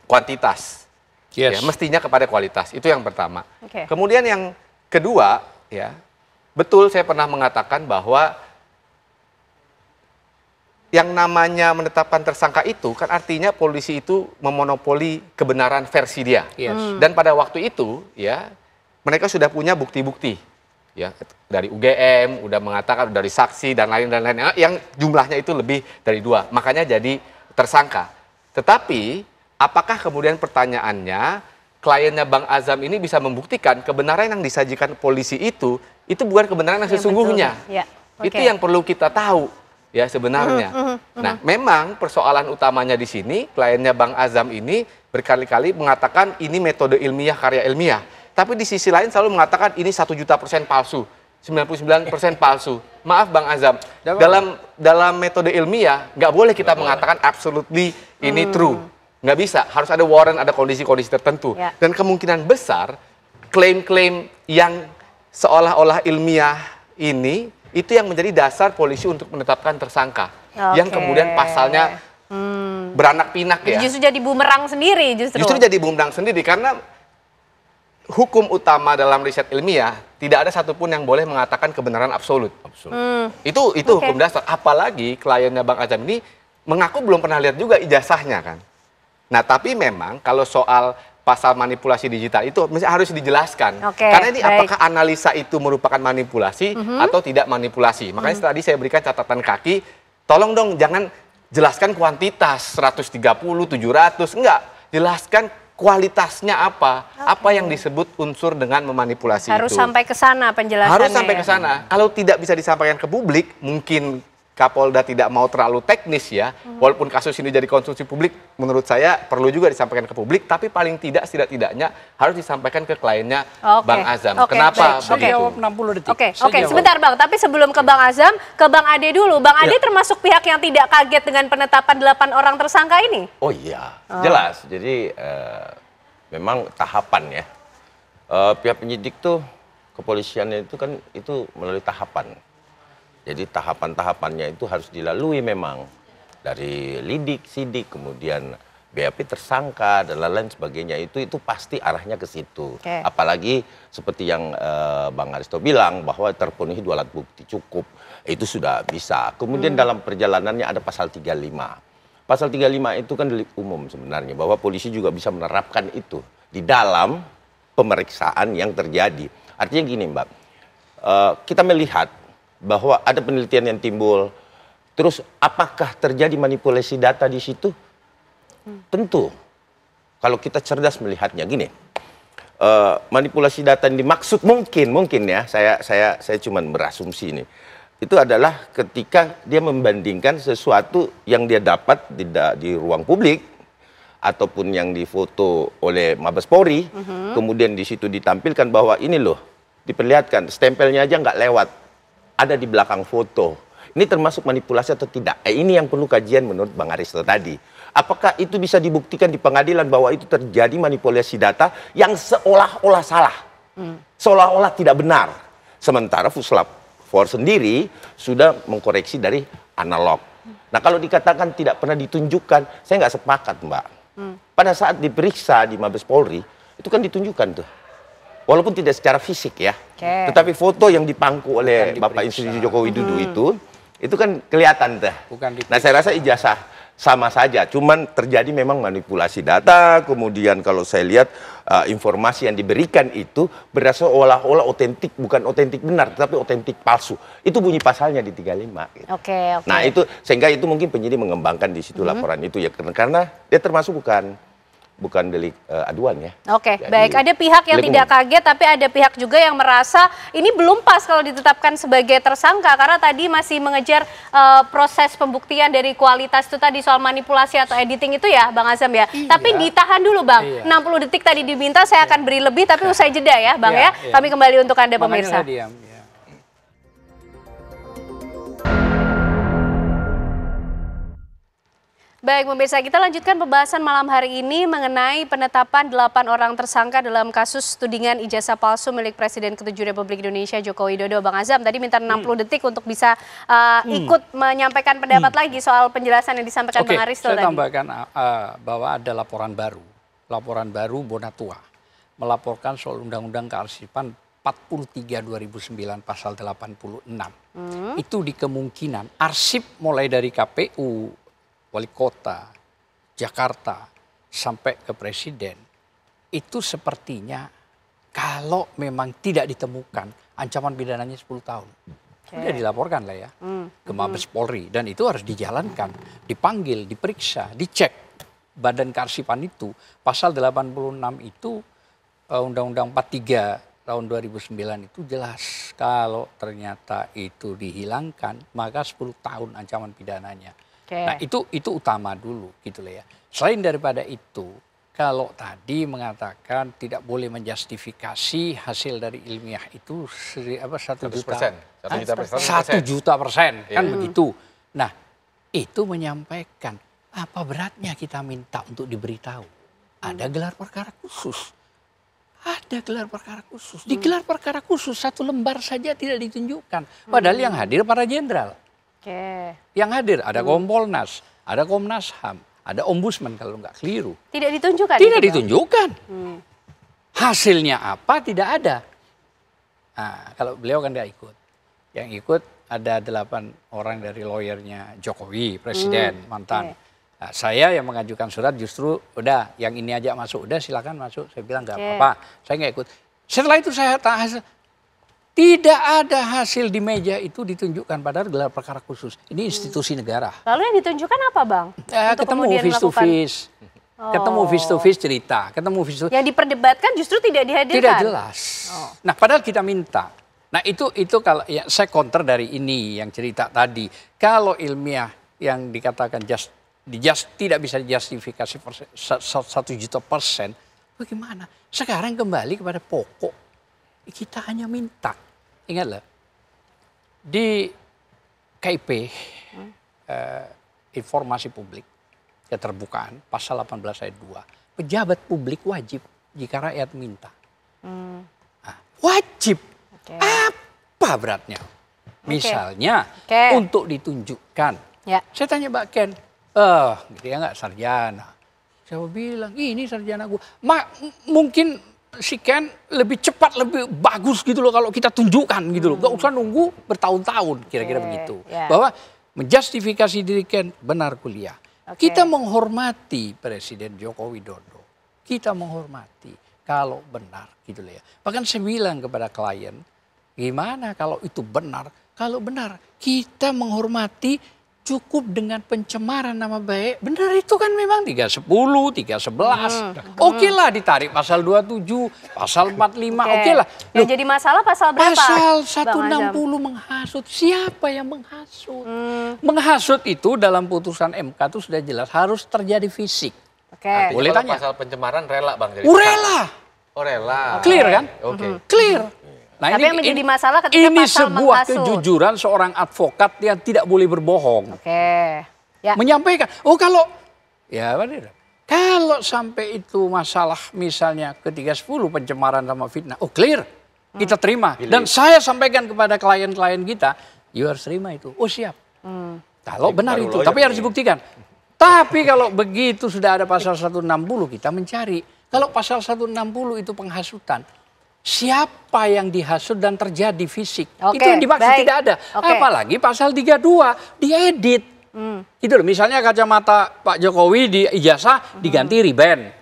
kuantitas. Ya, mestinya kepada kualitas. Itu yang pertama. Kemudian yang kedua, ya, betul saya pernah mengatakan bahwa yang namanya menetapkan tersangka itu kan artinya polisi itu memonopoli kebenaran versi dia. Dan pada waktu itu ya mereka sudah punya bukti-bukti ya dari UGM udah mengatakan dari saksi dan lain-lain yang jumlahnya itu lebih dari 2. Makanya jadi tersangka. Tetapi apakah kemudian pertanyaannya kliennya Bang Azam ini bisa membuktikan kebenaran yang disajikan polisi itu bukan kebenaran yang sesungguhnya. Itu yang perlu kita tahu. Ya sebenarnya. Nah, memang persoalan utamanya di sini kliennya Bang Azam ini berkali-kali mengatakan ini metode ilmiah, karya ilmiah. Tapi di sisi lain selalu mengatakan ini 1 juta % palsu, 99% palsu. Maaf Bang Azam, dalam metode ilmiah nggak boleh kita mengatakan absolutely ini true. Nggak bisa, harus ada warrant, ada kondisi-kondisi tertentu. Dan kemungkinan besar klaim-klaim yang seolah-olah ilmiah ini itu yang menjadi dasar polisi untuk menetapkan tersangka. Yang kemudian pasalnya beranak pinak ya. Justru jadi bumerang sendiri Justru jadi bumerang sendiri karena hukum utama dalam riset ilmiah tidak ada satupun yang boleh mengatakan kebenaran absolut. Itu hukum dasar. Apalagi kliennya Bang Azam ini mengaku belum pernah lihat juga ijazahnya kan. Nah tapi memang kalau soal pasal manipulasi digital itu harus dijelaskan. Karena ini apakah analisa itu merupakan manipulasi atau tidak manipulasi. Makanya tadi saya berikan catatan kaki, tolong dong jangan jelaskan kuantitas 130, 700, enggak. Jelaskan kualitasnya apa yang disebut unsur dengan memanipulasi harus itu. Harus sampai ke sana penjelasannya. Harus sampai ke sana. Kalau tidak bisa disampaikan ke publik, mungkin Kapolda tidak mau terlalu teknis ya, walaupun kasus ini jadi konsumsi publik, menurut saya perlu juga disampaikan ke publik, tapi paling tidak setidak-tidaknya harus disampaikan ke kliennya Bang Azam. Kenapa begitu? Oke, sebentar Bang, tapi sebelum ke Bang Azam, ke Bang Ade dulu. Bang Ade termasuk pihak yang tidak kaget dengan penetapan 8 orang tersangka ini? Oh iya, jelas. Jadi memang tahapan ya. Pihak penyidik tuh, kepolisiannya itu kan itu melalui tahapan. Jadi tahapan-tahapannya itu harus dilalui memang dari lidik, sidik, kemudian BAP tersangka dan lain-lain sebagainya itu pasti arahnya ke situ. Apalagi seperti yang Bang Aristo bilang bahwa terpenuhi 2 alat bukti cukup, itu sudah bisa. Kemudian dalam perjalanannya ada pasal 35. Pasal 35 itu kan delik umum sebenarnya, bahwa polisi juga bisa menerapkan itu di dalam pemeriksaan yang terjadi. Artinya gini Mbak, kita melihat bahwa ada penelitian yang timbul, terus apakah terjadi manipulasi data di situ? Tentu, kalau kita cerdas melihatnya gini, manipulasi data yang dimaksud mungkin ya, saya cuma berasumsi ini, itu adalah ketika dia membandingkan sesuatu yang dia dapat di ruang publik ataupun yang difoto oleh Mabes Polri, kemudian di situ ditampilkan bahwa ini loh, diperlihatkan stempelnya aja nggak lewat, ada di belakang foto. Ini termasuk manipulasi atau tidak? Ini yang perlu kajian menurut Bang Aristo tadi. Apakah itu bisa dibuktikan di pengadilan bahwa itu terjadi manipulasi data yang seolah-olah salah, seolah-olah tidak benar. Sementara Puslap 4 sendiri sudah mengkoreksi dari analog. Nah kalau dikatakan tidak pernah ditunjukkan, saya nggak sepakat Mbak. Pada saat diperiksa di Mabes Polri, itu kan ditunjukkan tuh. Walaupun tidak secara fisik ya, tetapi foto yang dipangku oleh Bapak Insinyur Joko Widodo itu kan kelihatan tuh. Nah saya rasa ijazah sama saja, cuman terjadi memang manipulasi data, kemudian kalau saya lihat informasi yang diberikan itu berasa olah-olah otentik, bukan otentik benar, tetapi otentik palsu. Itu bunyi pasalnya di 35. Gitu. Nah itu, sehingga itu mungkin penyidik mengembangkan di situ laporan itu ya, karena dia termasuk bukan delik aduan ya. Jadi, baik. Ada pihak yang tidak kaget, tapi ada pihak juga yang merasa ini belum pas kalau ditetapkan sebagai tersangka karena tadi masih mengejar proses pembuktian dari kualitas itu tadi soal manipulasi atau editing itu ya, Bang Azam ya. Tapi ditahan dulu, Bang. 60 detik tadi diminta, saya akan beri lebih, tapi usai jeda ya, Bang ya. Kami kembali untuk Anda pemirsa. Baik pemirsa, kita lanjutkan pembahasan malam hari ini mengenai penetapan 8 orang tersangka dalam kasus tudingan ijazah palsu milik Presiden ke-7 Republik Indonesia Joko Widodo. Bang Azam tadi minta 60 detik untuk bisa ikut menyampaikan pendapat lagi soal penjelasan yang disampaikan Bang Aristo tadi. Saya tambahkan bahwa ada laporan baru Bonatua melaporkan soal Undang-Undang Kearsipan 43 2009 pasal 86. Itu di kemungkinan arsip mulai dari KPU, Wali Kota, Jakarta, sampai ke Presiden, itu sepertinya kalau memang tidak ditemukan, ancaman pidananya 10 tahun. Sudah dilaporkan lah ya ke Mabes Polri, dan itu harus dijalankan, dipanggil, diperiksa, dicek. Badan Kearsipan itu, pasal 86 itu, Undang-Undang 43 tahun 2009 itu jelas, kalau ternyata itu dihilangkan, maka 10 tahun ancaman pidananya. Nah itu utama dulu gitu loh ya. Selain daripada itu, kalau tadi mengatakan tidak boleh menjustifikasi hasil dari ilmiah itu 1 juta persen kan begitu. Nah itu menyampaikan apa beratnya kita minta untuk diberitahu. Ada gelar perkara khusus. Ada gelar perkara khusus. Di gelar perkara khusus 1 lembar saja tidak ditunjukkan. Padahal yang hadir para jenderal. Yang hadir ada Kompolnas, ada Komnas HAM, ada Ombudsman kalau nggak keliru. Tidak ditunjukkan? Tidak ditunjukkan. Hasilnya apa tidak ada. Nah, kalau beliau kan tidak ikut. Yang ikut ada 8 orang dari lawyernya Jokowi, Presiden, mantan. Nah, saya yang mengajukan surat justru udah yang ini aja masuk, udah silakan masuk. Saya bilang nggak apa-apa, saya nggak ikut. Setelah itu saya tanya, tidak ada hasil di meja itu ditunjukkan, padahal gelar perkara khusus. Ini institusi negara. Lalu yang ditunjukkan apa, Bang? Ketemu face to face. Ketemu face to face cerita. Ketemu face to face. Yang diperdebatkan justru tidak dihadirkan. Tidak jelas. Nah, padahal kita minta. Nah, itu kalau ya, saya counter dari ini yang cerita tadi. Kalau ilmiah yang dikatakan tidak bisa dijustifikasi 1 juta persen, bagaimana? Sekarang kembali kepada pokok. Kita hanya minta, ingatlah, di KIP, informasi publik, keterbukaan, pasal 18 ayat 2, pejabat publik wajib jika rakyat minta. Nah, wajib. Apa beratnya? Misalnya, untuk ditunjukkan. Saya tanya Mbak Ken, dia nggak sarjana. Saya bilang, ini sarjana gue. Mungkin si Ken lebih cepat, lebih bagus gitu loh kalau kita tunjukkan gitu loh. Gak usah nunggu bertahun-tahun, kira-kira begitu. Bahwa menjustifikasi diri Ken, benar kuliah. Kita menghormati Presiden Joko Widodo. Kita menghormati kalau benar gitu loh ya. Bahkan saya bilang kepada klien, gimana kalau itu benar? Kalau benar, kita menghormati cukup dengan pencemaran nama baik. Benar itu kan memang 310, 311. Oke lah ditarik pasal 27, pasal 45, oke lah. Yang jadi masalah pasal berapa? Pasal 160 menghasut. Siapa yang menghasut? Menghasut itu dalam putusan MK itu sudah jelas harus terjadi fisik. Boleh tanya. Pasal pencemaran rela Bang? Jadi rela. Oh rela. Clear kan? Oke. Clear. Nah, tapi yang menjadi masalah ketika ini pasal sebuah menghasut. kejujuran seorang advokat yang tidak boleh berbohong. Ya. Menyampaikan, kalau sampai itu masalah misalnya ke-310 pencemaran sama fitnah, clear, kita terima. Dan saya sampaikan kepada klien-klien kita, you harus terima itu. Siap. Kalau benar itu, tapi harus dibuktikan. Tapi kalau begitu sudah ada pasal 160 kita mencari. Kalau pasal 160 itu penghasutan, siapa yang dihasut dan terjadi fisik. Itu yang dimaksud tidak ada. Apalagi pasal 32 diedit. Gitu loh. Misalnya kacamata Pak Jokowi di ijazah diganti Ray-Ban.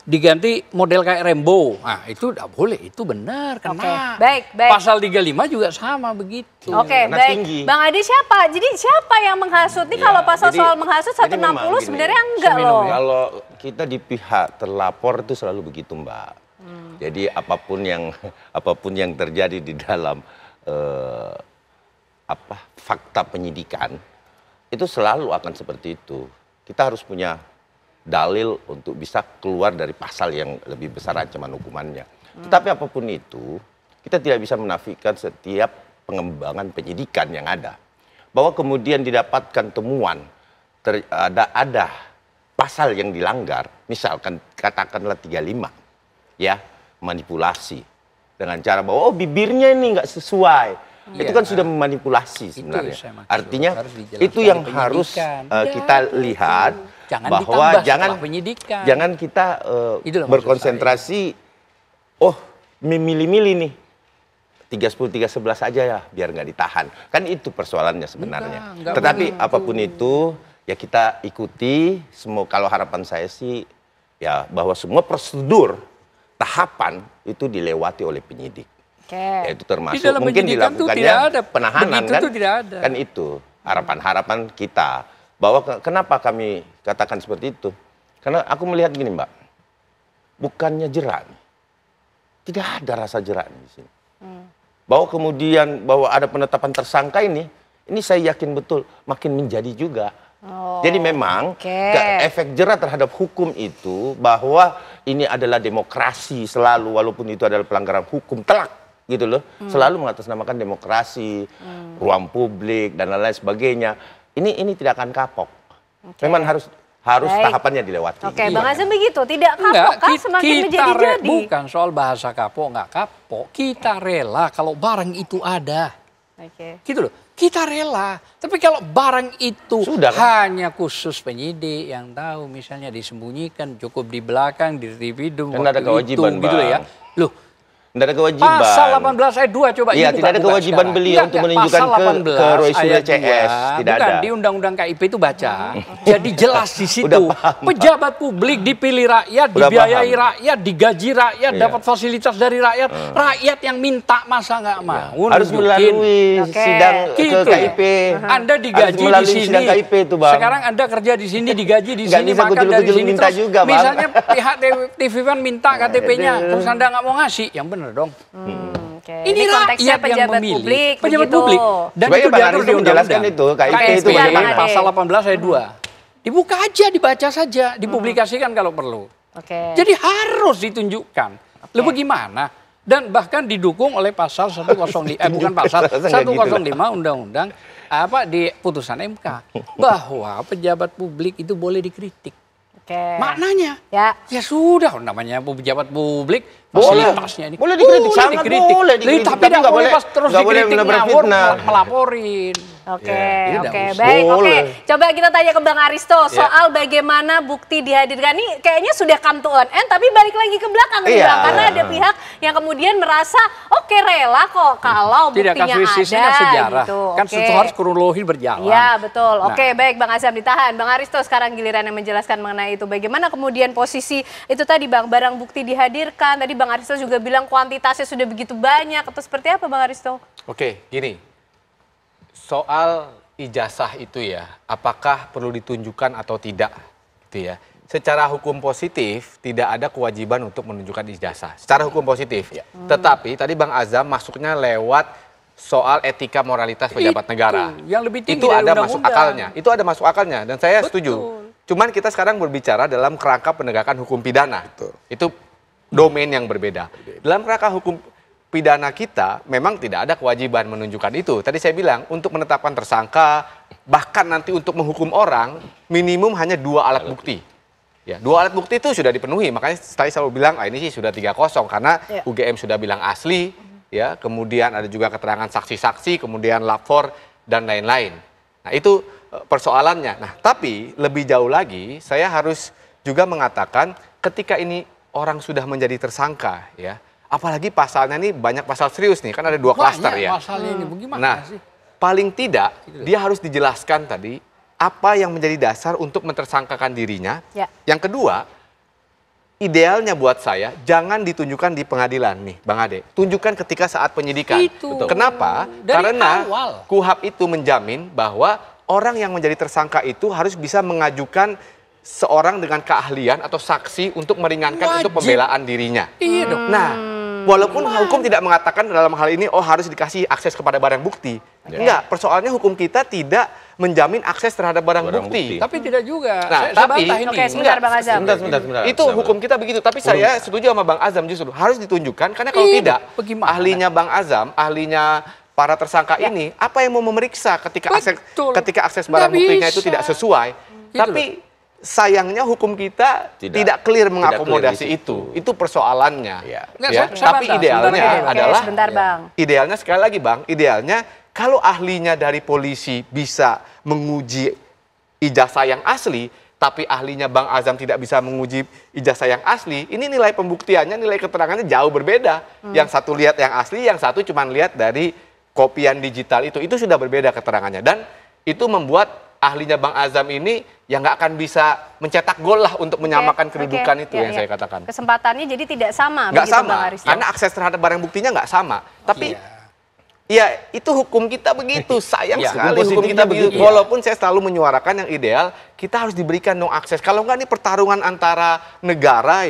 Diganti model kayak Rambo. Itu tidak boleh. Itu benar. Kena. Baik. Pasal 35 juga sama begitu. Baik. Bang Adi siapa? Jadi siapa yang menghasut? Ini kalau pasal soal menghasut 160 sebenarnya enggak loh. Kalau kita di pihak terlapor itu selalu begitu Mbak. Jadi apapun yang terjadi di dalam fakta penyidikan itu selalu akan seperti itu. Kita harus punya dalil untuk bisa keluar dari pasal yang lebih besar ancaman hukumannya. Tetapi apapun itu, kita tidak bisa menafikan setiap pengembangan penyidikan yang ada. Bahwa kemudian didapatkan temuan ada pasal yang dilanggar, misalkan katakanlah 35, ya. Manipulasi dengan cara bahwa bibirnya ini nggak sesuai, itu kan sudah memanipulasi sebenarnya. Artinya itu yang harus kita lihat bahwa jangan kita berkonsentrasi memilih-milih nih 310 311 aja ya biar nggak ditahan, kan itu persoalannya sebenarnya. Tetapi apapun itu ya kita ikuti. Kalau harapan saya sih ya bahwa semua prosedur tahapan itu dilewati oleh penyidik. Yaitu termasuk mungkin dilakukannya penahanan kan itu harapan kita. Bahwa kenapa kami katakan seperti itu? Karena aku melihat gini Mbak, bukannya jerak, tidak ada rasa jerak di sini. Bahwa kemudian ada penetapan tersangka ini saya yakin betul makin menjadi juga. Jadi memang efek jerat terhadap hukum itu bahwa ini adalah demokrasi selalu, walaupun itu adalah pelanggaran hukum telak gitu loh, selalu mengatasnamakan demokrasi, ruang publik dan lain-lain sebagainya. Ini tidak akan kapok. Memang harus tahapannya dilewati. Bang Azam begitu, tidak kapok kan semakin menjadi-jadi. Bukan soal bahasa kapok nggak kapok, kita rela kalau barang itu ada. Gitu loh. Kita rela, tapi kalau barang itu hanya khusus penyidik yang tahu, misalnya disembunyikan, cukup di belakang, di review, kan ada kewajiban gitu ya. Loh, tidak ada kewajiban. Pasal 18 ayat 2 coba. Iya, tidak ada kewajiban beliau untuk menunjukkan ke Roy Suryo CS. Tidak ada. Di Undang-Undang KIP itu baca. Jadi jelas di situ. Pejabat publik dipilih rakyat, dibiayai rakyat, digaji rakyat, dapat fasilitas dari rakyat. Rakyat yang minta masa nggak mau. Harus melalui sidang ke KIP. Anda digaji di sini. Sekarang Anda kerja di sini, digaji di sini, makan dari sini. Misalnya pihak TV One minta KTP-nya, terus Anda nggak mau ngasih, yang benar dong. Ini konteksnya pejabat publik, pejabat publik. Dan itu diatur di undang-undang itu KIP itu pasal 18 ayat 2. Dibuka aja, dibaca saja, dipublikasikan kalau perlu. Jadi harus ditunjukkan. Lalu bagaimana? Dan bahkan didukung oleh pasal 105 bukan pasal 105 undang-undang di putusan MK bahwa pejabat publik itu boleh dikritik. Maknanya ya sudah namanya pejabat publik fasilitasnya ini boleh dikritik, sangat boleh dikritik, tapi tidak boleh terus dikritik ngawur melaporin. Oke, baik. Oke, coba kita tanya ke Bang Aristo soal bagaimana bukti dihadirkan. Ini kayaknya sudah come to an end, tapi balik lagi ke belakang nih Bang. Karena ada pihak yang kemudian merasa oke rela kok kalau buktinya ada kan sejarah. gitu. Kan itu harus kronologi berjalan. Ya betul. Oke, baik Bang Azam ditahan. Bang Aristo sekarang giliran yang menjelaskan mengenai itu. Bagaimana kemudian posisi itu tadi Bang, barang bukti dihadirkan. Tadi Bang Aristo juga bilang kuantitasnya sudah begitu banyak. Atau seperti apa Bang Aristo? Oke, gini. Soal ijazah itu ya, apakah perlu ditunjukkan atau tidak, gitu ya. Secara hukum positif tidak ada kewajiban untuk menunjukkan ijazah. Secara hukum positif. Tetapi tadi Bang Azam masuknya lewat soal etika moralitas pejabat negara. Yang lebih tinggi itu ada masuk akalnya. Itu ada masuk akalnya dan saya setuju. Cuman kita sekarang berbicara dalam kerangka penegakan hukum pidana. Itu domain yang berbeda. Dalam kerangka hukum pidana kita memang tidak ada kewajiban menunjukkan itu. Tadi saya bilang untuk menetapkan tersangka, bahkan nanti untuk menghukum orang, minimum hanya 2 alat bukti. Ya, 2 alat bukti itu sudah dipenuhi. Makanya saya selalu bilang, ini sih sudah 3-0 karena UGM sudah bilang asli, ya. Kemudian ada juga keterangan saksi-saksi, kemudian lapor dan lain-lain. Nah, itu persoalannya. Nah, tapi lebih jauh lagi, saya harus juga mengatakan ketika ini orang sudah menjadi tersangka, ya. Apalagi pasalnya ini banyak pasal serius nih, kan ada 2 klaster ya. Nah, paling tidak dia harus dijelaskan tadi apa yang menjadi dasar untuk mentersangkakan dirinya. Yang kedua, idealnya buat saya jangan ditunjukkan di pengadilan nih, Bang Ade. Tunjukkan ketika saat penyidikan. Kenapa? Karena KUHP itu menjamin bahwa orang yang menjadi tersangka itu harus bisa mengajukan seorang dengan keahlian atau saksi untuk meringankan untuk pembelaan dirinya. Nah, walaupun hukum tidak mengatakan dalam hal ini harus dikasih akses kepada barang bukti. Enggak, persoalannya hukum kita tidak menjamin akses terhadap barang bukti. Tapi tidak juga. Nah, tapi sebentar Bang Azam. Sebentar. Itu hukum kita begitu, tapi saya setuju sama Bang Azam justru harus ditunjukkan karena kalau tidak ahlinya Bang Azam, ahlinya para tersangka ini apa yang mau memeriksa ketika akses barang buktinya itu tidak sesuai. Tapi sayangnya hukum kita tidak clear mengakomodasi itu. Itu persoalannya. Tapi idealnya adalah, idealnya sekali lagi Bang, idealnya kalau ahlinya dari polisi bisa menguji ijazah yang asli, tapi ahlinya Bang Azam tidak bisa menguji ijazah yang asli, ini nilai pembuktiannya, nilai keterangannya jauh berbeda. Yang satu lihat yang asli, yang satu cuma lihat dari kopian digital itu sudah berbeda keterangannya. Dan itu membuat ahlinya Bang Azam ini yang nggak akan bisa mencetak gol lah untuk menyamakan kedudukan itu yang saya katakan. Kesempatannya jadi tidak sama. Nggak sama, karena akses terhadap barang buktinya nggak sama. Tapi ya itu hukum kita begitu, sayang sekali hukum kita begitu. Walaupun saya selalu menyuarakan yang ideal, kita harus diberikan dong akses. Kalau nggak ini pertarungan antara negara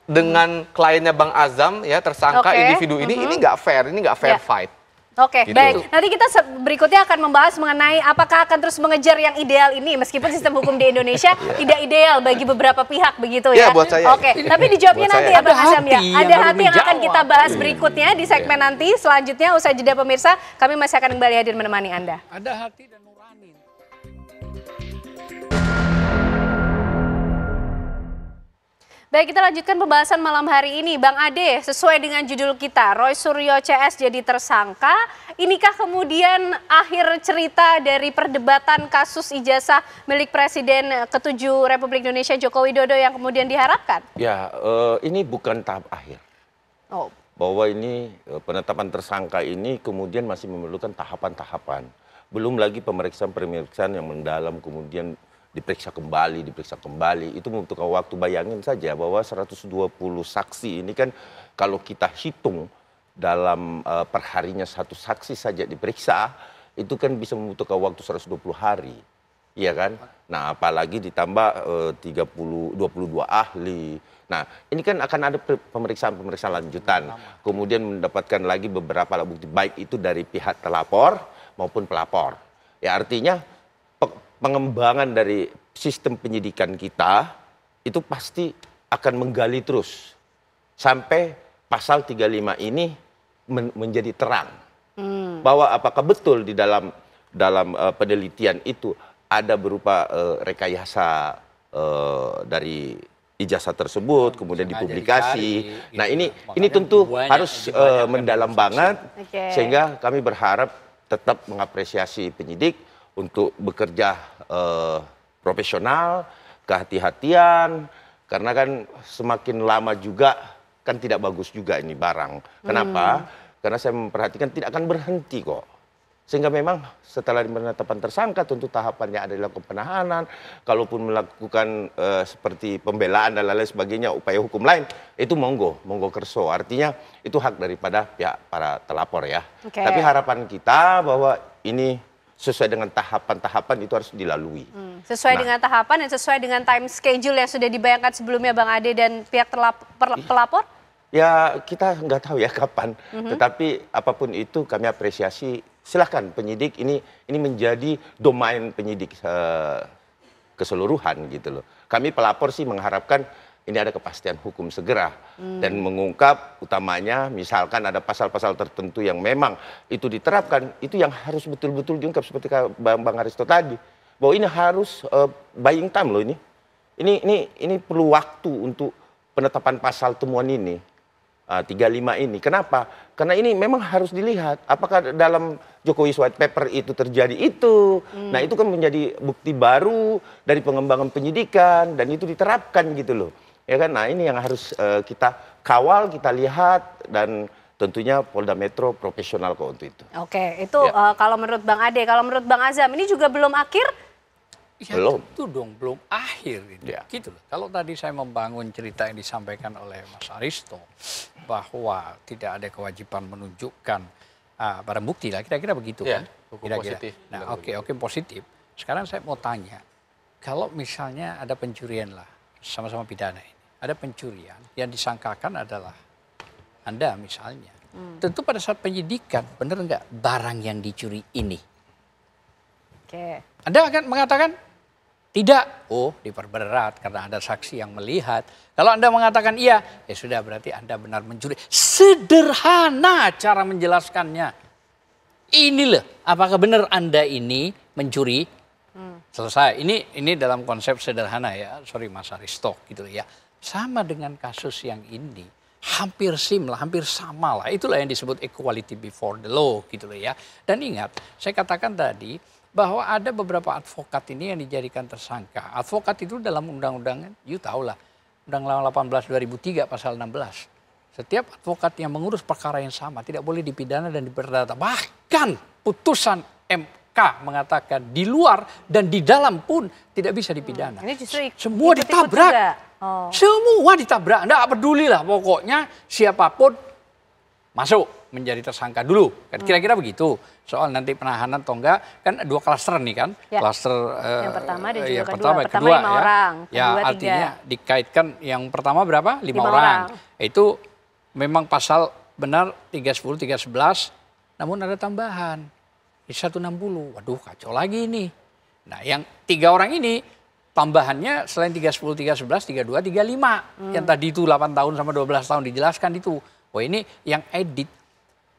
dengan kliennya Bang Azam ya tersangka individu ini nggak fair, ini nggak fair fight. Oke, baik. Nanti kita berikutnya akan membahas mengenai apakah akan terus mengejar yang ideal ini meskipun sistem hukum di Indonesia tidak ideal bagi beberapa pihak begitu ya. Buat saya. Oke, tapi dijawabnya nanti ya Bang Azam ya. Ada hati yang akan kita bahas berikutnya di segmen nanti. Selanjutnya usai jeda pemirsa, kami masih akan kembali hadir menemani Anda. Ada hati dan nurani. Baik, kita lanjutkan pembahasan malam hari ini. Bang Ade, sesuai dengan judul kita, Roy Suryo CS jadi tersangka. Inikah kemudian akhir cerita dari perdebatan kasus ijazah milik Presiden ke-7 Republik Indonesia Joko Widodo yang kemudian diharapkan? Ya, ini bukan tahap akhir. Bahwa ini penetapan tersangka ini kemudian masih memerlukan tahapan-tahapan. Belum lagi pemeriksaan-pemeriksaan yang mendalam kemudian diperiksa kembali, itu membutuhkan waktu. Bayangin saja bahwa 120 saksi ini kan kalau kita hitung dalam perharinya satu saksi saja diperiksa, itu kan bisa membutuhkan waktu 120 hari, iya kan? Nah, apalagi ditambah 22 ahli. Nah, ini kan akan ada pemeriksaan lanjutan, kemudian mendapatkan lagi beberapa alat bukti, baik itu dari pihak terlapor maupun pelapor. Ya artinya pengembangan dari sistem penyidikan kita itu pasti akan menggali terus sampai pasal 35 ini menjadi terang bahwa apakah betul di dalam penelitian itu ada berupa rekayasa dari ijazah tersebut kemudian dipublikasi. Nah ini tentu harus mendalam banget sehingga kami berharap tetap mengapresiasi penyidik untuk bekerja profesional, kehati-hatian, karena kan semakin lama juga kan tidak bagus juga ini barang. Kenapa? Karena saya memperhatikan tidak akan berhenti kok. Sehingga memang setelah penetapan tersangka tentu tahapannya ada dilakukan penahanan, kalaupun melakukan seperti pembelaan dan lain sebagainya, upaya hukum lain, itu monggo kerso. Artinya itu hak daripada pihak para telapor ya. Tapi harapan kita bahwa ini sesuai dengan tahapan-tahapan itu harus dilalui. Sesuai dengan tahapan dan sesuai dengan time schedule yang sudah dibayangkan sebelumnya Bang Ade dan pihak pelapor? Ya kita nggak tahu ya kapan, tetapi apapun itu kami apresiasi. Silahkan penyidik ini menjadi domain penyidik keseluruhan gitu loh. Kami pelapor sih mengharapkan ini ada kepastian hukum segera dan mengungkap utamanya misalkan ada pasal-pasal tertentu yang memang itu diterapkan, itu yang harus betul-betul diungkap seperti Bang Aristo tadi, bahwa ini harus buying time loh ini. Ini perlu waktu untuk penetapan pasal temuan ini. 35 ini. Kenapa? Karena ini memang harus dilihat apakah dalam Jokowi White Paper itu terjadi itu. Nah, itu kan menjadi bukti baru dari pengembangan penyidikan dan itu diterapkan gitu loh. Ya kan? Nah, ini yang harus kita kawal, kita lihat dan tentunya Polda Metro profesional kok untuk itu. Oke, itu kalau menurut Bang Ade, kalau menurut Bang Azam ini juga belum akhir? Ya, belum. Tentu dong, belum akhir. Gitu loh. Kalau tadi saya membangun cerita yang disampaikan oleh Mas Aristo bahwa tidak ada kewajiban menunjukkan barang bukti lah, kira-kira begitu kan? Kira-kira. Nah, oke, positif. Sekarang saya mau tanya, kalau misalnya ada pencurian lah, sama-sama pidana ini, ada pencurian yang disangkakan adalah Anda misalnya, tentu pada saat penyidikan, benar nggak barang yang dicuri ini? Anda akan mengatakan tidak, diperberat karena ada saksi yang melihat. Kalau Anda mengatakan iya, ya sudah berarti Anda benar mencuri. Sederhana cara menjelaskannya. Ini loh, apakah benar Anda ini mencuri? Selesai. Ini dalam konsep sederhana ya, sorry Mas Aristo gitu ya. Sama dengan kasus yang ini, hampir sama lah. Itulah yang disebut equality before the law gitu loh ya. Dan ingat, saya katakan tadi, bahwa ada beberapa advokat ini yang dijadikan tersangka. Advokat itu dalam undang-undang, you tahu lah, Undang-Undang 18 2003 pasal 16. Setiap advokat yang mengurus perkara yang sama tidak boleh dipidana dan diperdata. Bahkan putusan MK mengatakan di luar dan di dalam pun tidak bisa dipidana. Ini justru semua ditabrak. Semua ditabrak. Nggak peduli lah pokoknya siapapun masuk menjadi tersangka dulu. Kira-kira begitu. Soal nanti penahanan atau enggak, kan dua klaster nih kan. Klaster yang pertama dan juga kedua 5 orang. Ya, artinya dikaitkan yang pertama berapa? 5 orang. Itu memang pasal benar 310, 311, namun ada tambahan. Di 160. Waduh, kacau lagi ini. Nah, yang 3 orang ini tambahannya selain 310, 311, 32, 35. Yang tadi itu 8 tahun sama 12 tahun dijelaskan itu. Oh, ini yang edit.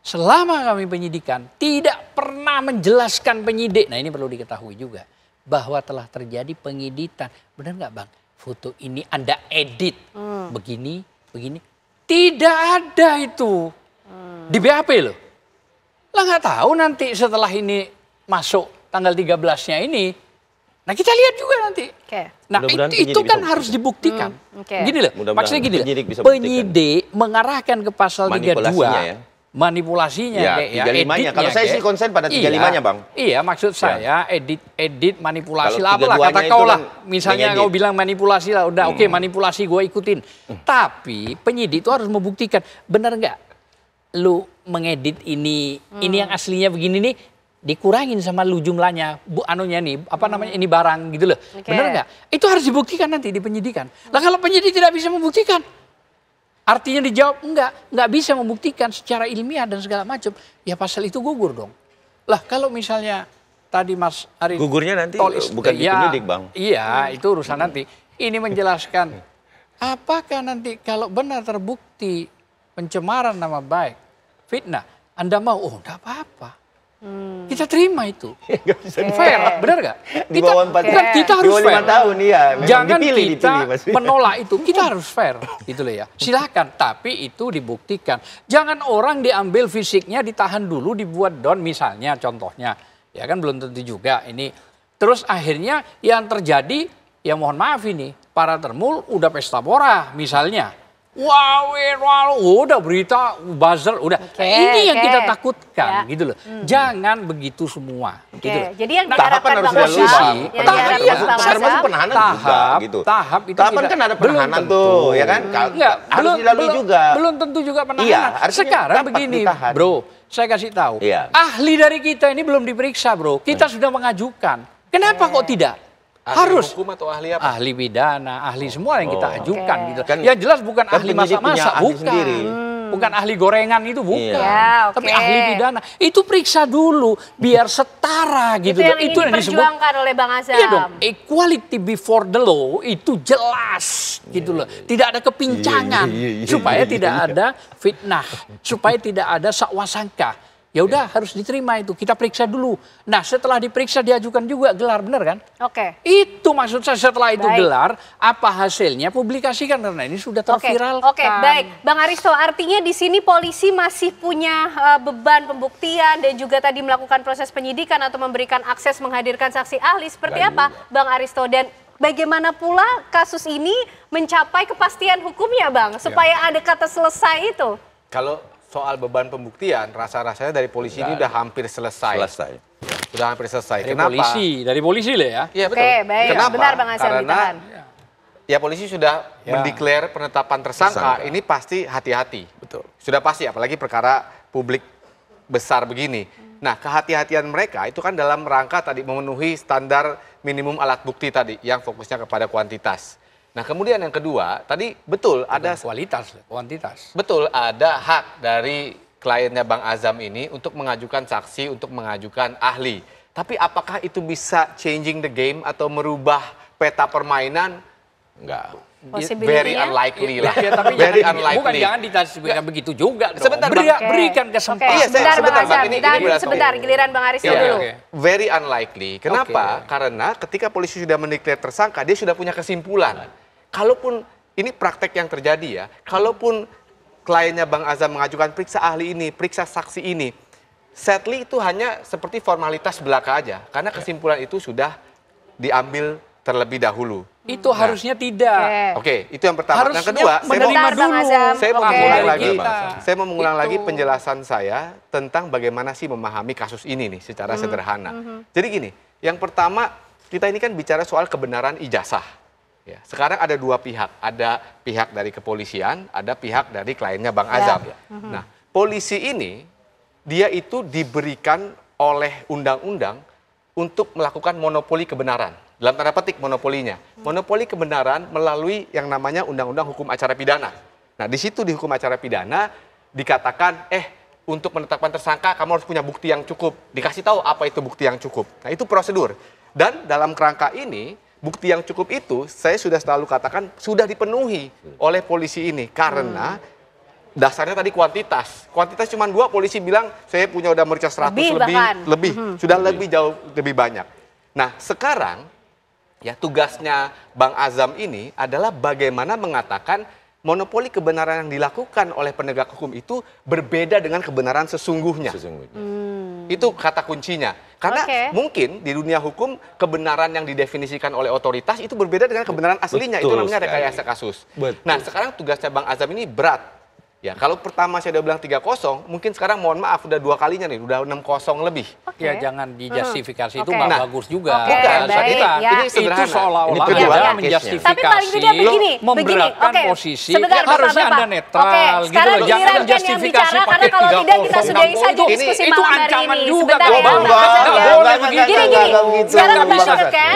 Selama kami penyidikan tidak pernah menjelaskan penyidik. Nah, ini perlu diketahui juga bahwa telah terjadi pengeditan. Benar nggak Bang? Foto ini Anda edit begini. Tidak ada itu di BAP loh. Lah nggak tahu nanti setelah ini masuk tanggal 13-nya ini. Nah, kita lihat juga nanti. Nah, itu kan harus dibuktikan. Gini loh, maksudnya gini loh. Penyidik mengarahkan ke pasal 32. Manipulasinya ya, 35-nya. Kalau saya sih konsen pada 35-nya, Bang. Iya, maksud saya edit manipulasi lah apalah kata kau lah. Misalnya kau bilang manipulasi lah, udah oke, manipulasi gue ikutin. Tapi penyidik itu harus membuktikan, benar nggak lu mengedit ini yang aslinya begini nih dikurangin sama lu jumlahnya, ini barang gitu loh. Benar nggak? Itu harus dibuktikan nanti di penyidikan. Lah kalau penyidik tidak bisa membuktikan, artinya dijawab nggak bisa membuktikan secara ilmiah dan segala macam, ya pasal itu gugur dong. Lah kalau misalnya tadi Mas Ari gugurnya nanti bukan di penyidik Bang. Iya, itu urusan nanti. Ini menjelaskan apakah nanti kalau benar terbukti pencemaran nama baik, fitnah, Anda mau? Oh, enggak apa-apa. Kita terima itu. Fair, benar nggak? Di bawah 4 Kan kita harus fair. 5 tahun, iya. Jangan dipilih, kita menolak itu. Kita harus fair, gitu loh ya. Silakan, tapi itu dibuktikan. Jangan orang diambil fisiknya, ditahan dulu, dibuat down misalnya, contohnya. Ya kan belum tentu juga ini. Terus akhirnya yang terjadi, ya mohon maaf ini, para termul udah pesta pora misalnya. Wow, udah berita buzzer, udah. Ini yang kita takutkan, gitu loh. Jangan begitu semua, gitu loh. Jadi yang tahapan harus dilalui. Termasuk penahanan juga, gitu. Tahap itu tahapan kan ada penahanan tuh, ya kan? Harus dilalui juga. Belum tentu juga penahanan. Iya, sekarang begini, bro, saya kasih tahu. Ahli dari kita ini belum diperiksa, bro. Kita sudah mengajukan. Kenapa kok tidak? Harus hukum atau ahli apa? Ahli pidana, ahli semua yang kita ajukan gitu. Kan, ya jelas bukan ahli masak-masak, bukan. Bukan ahli gorengan itu bukan. Tapi ahli pidana. Itu periksa dulu biar setara gitu. Itu yang diperjuangkan oleh Bang Azam. Iya dong, equality before the law itu jelas gitu loh. Tidak ada kepincangan supaya tidak ada fitnah, supaya tidak ada sakwasangka. Ya udah harus diterima itu, kita periksa dulu. Nah setelah diperiksa diajukan juga gelar, benar kan? Oke. Itu maksud saya, setelah itu gelar, apa hasilnya publikasikan karena ini sudah terviralkan. Oke, baik. Bang Aristo, artinya di sini polisi masih punya beban pembuktian dan juga tadi melakukan proses penyidikan atau memberikan akses menghadirkan saksi ahli. Seperti apa Bang Aristo? Dan bagaimana pula kasus ini mencapai kepastian hukumnya Bang? Supaya ada kata selesai itu. Kalau soal beban pembuktian, rasa-rasanya dari polisi ini udah hampir selesai. Sudah hampir selesai. Kenapa? Dari polisi lah ya. Iya betul. Oke, baik. Kenapa? Benar Bang Azam, Karena ya polisi sudah mendeklar penetapan tersangka. Ini pasti hati-hati. Betul. Sudah pasti, apalagi perkara publik besar begini. Nah, kehati-hatian mereka itu kan dalam rangka tadi memenuhi standar minimum alat bukti tadi yang fokusnya kepada kuantitas. Nah kemudian yang kedua, tadi betul ada kuantitas. Betul, ada hak dari kliennya Bang Azam ini untuk mengajukan saksi, untuk mengajukan ahli. Tapi apakah itu bisa changing the game atau merubah peta permainan? Enggak. Very unlikely lah. Ya, tapi very unlikely. Bukan jangan ditafsirkan begitu juga dong. Sebentar, berikan kesempatan. Iya, sebentar, giliran Bang Aristo dulu. Very unlikely. Kenapa? Karena ketika polisi sudah mendeklar tersangka, dia sudah punya kesimpulan. Kalaupun ini praktek yang terjadi ya, kalaupun kliennya Bang Azam mengajukan periksa ahli ini, periksa saksi ini, sadly itu hanya seperti formalitas belaka aja. Karena kesimpulan itu sudah diambil terlebih dahulu. Itu harusnya tidak. Oke, itu yang pertama. Yang kedua, saya mau mengulang lagi penjelasan saya tentang bagaimana sih memahami kasus ini nih secara sederhana. Jadi gini, yang pertama kita ini kan bicara soal kebenaran ijazah. Ya, sekarang ada dua pihak, ada pihak dari kepolisian, ada pihak dari kliennya Bang Azam. Nah, polisi ini dia itu diberikan oleh undang-undang untuk melakukan monopoli kebenaran. Dalam tanda petik monopolinya. Monopoli kebenaran melalui yang namanya Undang-Undang Hukum Acara Pidana. Nah, di situ di Hukum Acara Pidana dikatakan, untuk menetapkan tersangka kamu harus punya bukti yang cukup. Dikasih tahu apa itu bukti yang cukup. Nah, itu prosedur. Dan dalam kerangka ini, bukti yang cukup itu, saya sudah selalu katakan, sudah dipenuhi oleh polisi ini. Karena dasarnya tadi kuantitas. Kuantitas cuma 2, polisi bilang, saya punya udah meriksa 100 lebih. Sudah lebih jauh, lebih banyak. Nah, sekarang, ya tugasnya Bang Azam ini adalah bagaimana mengatakan monopoli kebenaran yang dilakukan oleh penegak hukum itu berbeda dengan kebenaran sesungguhnya. Itu kata kuncinya. Karena mungkin di dunia hukum kebenaran yang didefinisikan oleh otoritas itu berbeda dengan kebenaran aslinya. Itu namanya rekayasa kasus. Nah, sekarang tugasnya Bang Azam ini berat. Ya, kalau pertama saya udah bilang 3-0, mungkin sekarang mohon maaf udah 2 kalinya nih, udah 6-0 lebih. Ya jangan dijustifikasi itu nggak bagus juga. Bukan, ini sederhana. Itu seolah-olah menjustifikasi, tapi paling tidak begini, memberatkan posisi, harusnya Anda netral gitu loh. Jangan menjustifikasi karena kalau tidak kita sudahi saja diskusi malam hari ini. Sebentar ya, gini. Sekarang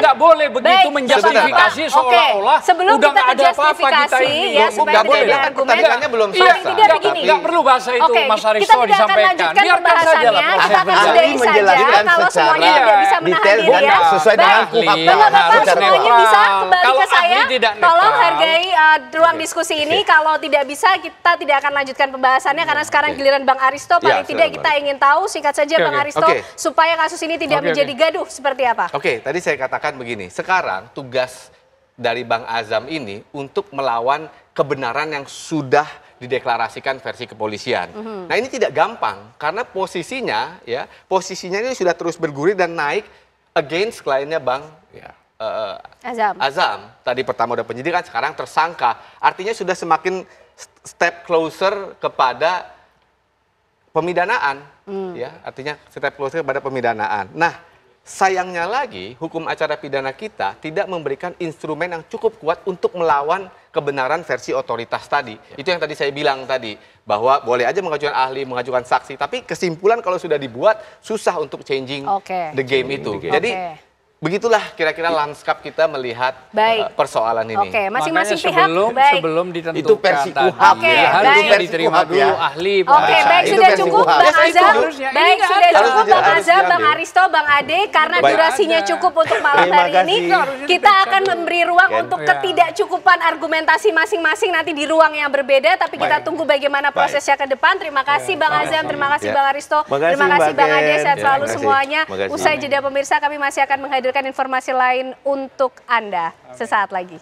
nggak boleh begitu menjustifikasi seolah-olah udah nggak ada apa-apa kita ini. Ya, supaya tidak ada argumen. Pertandingannya belum selesai. tidak begini. Nggak perlu bahasa itu, Oke, Mas Aristo kita tidak akan disampaikan. lanjutkan Biarkan pembahasannya, saja lah kita akan proses sudahi saja menjelaskan kalau secara semuanya tidak bisa menahan detail diri dan ya. sesuai dengan KUHP. Bapak-bapak semuanya bisa kembali Kalau ke saya. ahli tidak Tolong netral. hargai ruang diskusi ini. Kalau tidak bisa, kita tidak akan lanjutkan pembahasannya karena sekarang giliran Bang Aristo. Paling tidak kita ingin tahu singkat saja Bang Aristo supaya kasus ini tidak menjadi gaduh seperti apa. Oke, tadi saya katakan begini. Sekarang tugas dari Bang Azam ini untuk melawan kebenaran yang sudah dideklarasikan versi kepolisian. Nah, ini tidak gampang karena posisinya ini sudah terus bergulir dan naik against kliennya Bang Azam. Tadi pertama udah penyidikan, sekarang tersangka. Artinya sudah semakin step closer kepada pemidanaan, artinya step closer kepada pemidanaan. Nah, sayangnya lagi, hukum acara pidana kita tidak memberikan instrumen yang cukup kuat untuk melawan kebenaran versi otoritas tadi. Itu yang tadi saya bilang tadi, bahwa boleh aja mengajukan ahli, mengajukan saksi, tapi kesimpulan kalau sudah dibuat, susah untuk changing the game itu. Jadi, begitulah kira-kira lanskap kita melihat persoalan ini. Oke, masing-masing pihak. Sebelum ditentukan itu versi KUHP. Harusnya diterima dulu ahli. Oke, baik, sudah cukup Bang Azam. Baik, sudah cukup Bang Azam, Bang Aristo, Bang Ade. Karena durasinya cukup untuk malam hari ini, kita akan memberi ruang untuk ketidakcukupan argumentasi masing-masing nanti di ruang yang berbeda. Tapi kita tunggu bagaimana prosesnya ke depan. Terima kasih Bang Azam, terima kasih Bang Aristo, terima kasih Bang Ade. Sehat selalu semuanya. Usai jeda pemirsa, kami masih akan menghadirkan informasi lain untuk Anda sesaat lagi.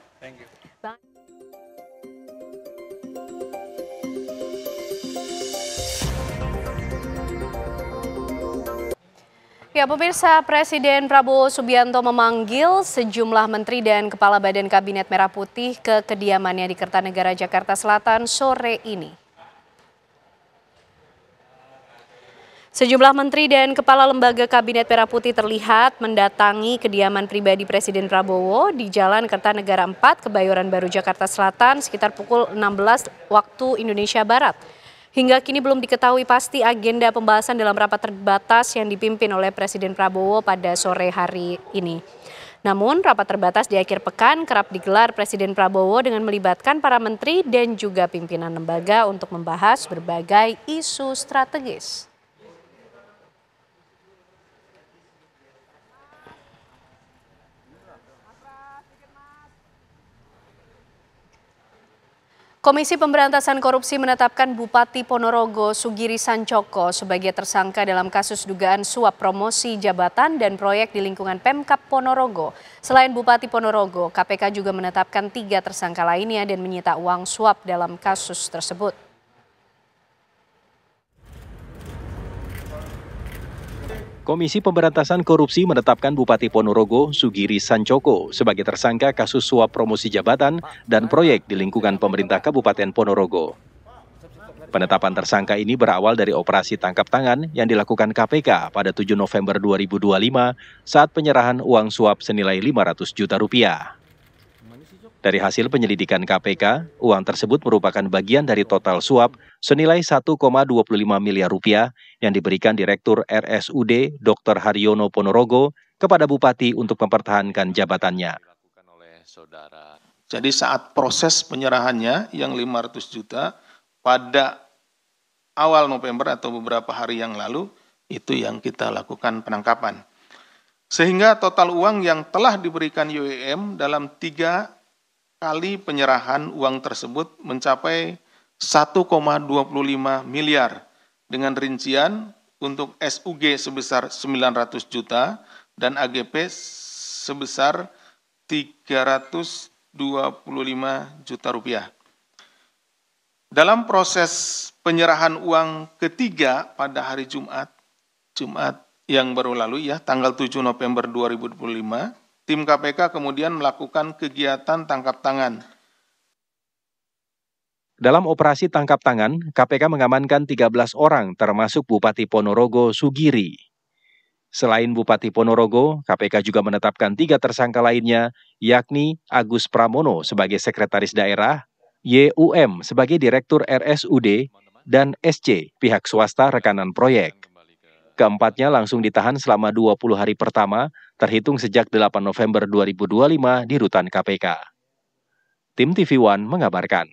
Ya, pemirsa, Presiden Prabowo Subianto memanggil sejumlah menteri dan kepala Badan Kabinet Merah Putih ke kediamannya di Kertanegara, Jakarta Selatan sore ini. Sejumlah menteri dan kepala lembaga Kabinet Merah Putih terlihat mendatangi kediaman pribadi Presiden Prabowo di Jalan Kertanegara 4, Kebayoran Baru, Jakarta Selatan sekitar pukul 16 waktu Indonesia Barat. Hingga kini belum diketahui pasti agenda pembahasan dalam rapat terbatas yang dipimpin oleh Presiden Prabowo pada sore hari ini. Namun rapat terbatas di akhir pekan kerap digelar Presiden Prabowo dengan melibatkan para menteri dan juga pimpinan lembaga untuk membahas berbagai isu strategis. Komisi Pemberantasan Korupsi menetapkan Bupati Ponorogo Sugiri Sancoko sebagai tersangka dalam kasus dugaan suap promosi jabatan dan proyek di lingkungan Pemkab Ponorogo. Selain Bupati Ponorogo, KPK juga menetapkan 3 tersangka lainnya dan menyita uang suap dalam kasus tersebut. Komisi Pemberantasan Korupsi menetapkan Bupati Ponorogo Sugiri Sancoko sebagai tersangka kasus suap promosi jabatan dan proyek di lingkungan pemerintah Kabupaten Ponorogo. Penetapan tersangka ini berawal dari operasi tangkap tangan yang dilakukan KPK pada 7 November 2025 saat penyerahan uang suap senilai 500 juta rupiah. Dari hasil penyelidikan KPK, uang tersebut merupakan bagian dari total suap senilai 1,25 miliar rupiah yang diberikan Direktur RSUD Dr. Haryono Ponorogo kepada Bupati untuk mempertahankan jabatannya. Jadi saat proses penyerahannya yang 500 juta pada awal November atau beberapa hari yang lalu, itu yang kita lakukan penangkapan. Sehingga total uang yang telah diberikan YWM dalam 3 kali penyerahan uang tersebut mencapai 1,25 miliar dengan rincian untuk SUG sebesar 900 juta dan AGP sebesar 325 juta rupiah. Dalam proses penyerahan uang ketiga pada hari Jumat yang baru lalu tanggal 7 November 2025, tim KPK kemudian melakukan kegiatan tangkap tangan. Dalam operasi tangkap tangan, KPK mengamankan 13 orang termasuk Bupati Ponorogo Sugiri. Selain Bupati Ponorogo, KPK juga menetapkan 3 tersangka lainnya, yakni Agus Pramono sebagai Sekretaris Daerah, YUM sebagai Direktur RSUD, dan SC, pihak swasta rekanan proyek. Keempatnya langsung ditahan selama 20 hari pertama, terhitung sejak 8 November 2025 di Rutan KPK. Tim TV One mengabarkan.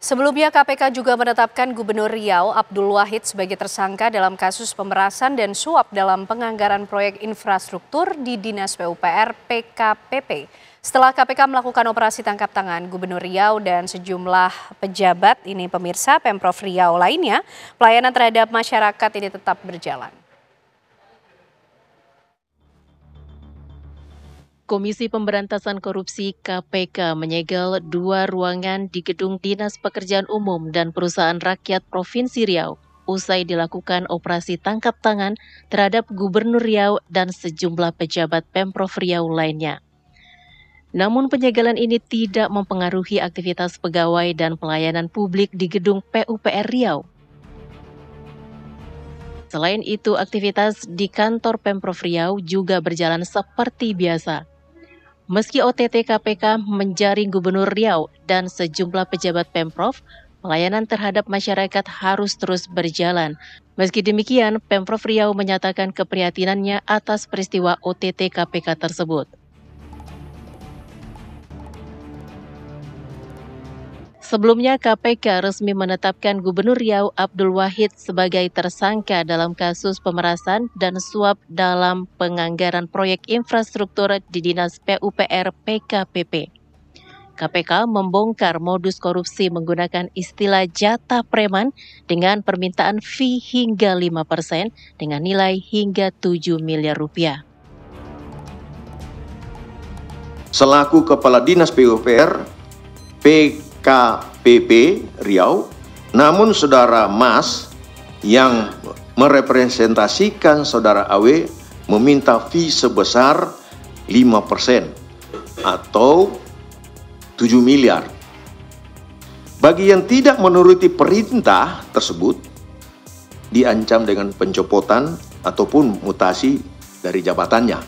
Sebelumnya KPK juga menetapkan Gubernur Riau Abdul Wahid sebagai tersangka dalam kasus pemerasan dan suap dalam penganggaran proyek infrastruktur di Dinas PUPR PKPP. Setelah KPK melakukan operasi tangkap tangan Gubernur Riau dan sejumlah pejabat ini pemirsa Pemprov Riau lainnya, pelayanan terhadap masyarakat ini tetap berjalan. Komisi Pemberantasan Korupsi KPK menyegel 2 ruangan di Gedung Dinas Pekerjaan Umum dan Perusahaan Rakyat Provinsi Riau usai dilakukan operasi tangkap tangan terhadap Gubernur Riau dan sejumlah pejabat Pemprov Riau lainnya. Namun penyegelan ini tidak mempengaruhi aktivitas pegawai dan pelayanan publik di Gedung PUPR Riau. Selain itu, aktivitas di kantor Pemprov Riau juga berjalan seperti biasa. Meski OTT KPK menjaring Gubernur Riau dan sejumlah pejabat Pemprov, pelayanan terhadap masyarakat harus terus berjalan. Meski demikian, Pemprov Riau menyatakan keprihatinannya atas peristiwa OTT KPK tersebut. Sebelumnya, KPK resmi menetapkan Gubernur Riau Abdul Wahid sebagai tersangka dalam kasus pemerasan dan suap dalam penganggaran proyek infrastruktur di Dinas PUPR PKPP. KPK membongkar modus korupsi menggunakan istilah jatah preman dengan permintaan fee hingga 5% dengan nilai hingga 7 miliar rupiah. Selaku Kepala Dinas PUPR PKPP Riau, namun Saudara Mas yang merepresentasikan Saudara AW meminta fee sebesar 5% atau 7 miliar. Bagi yang tidak menuruti perintah tersebut, diancam dengan pencopotan ataupun mutasi dari jabatannya.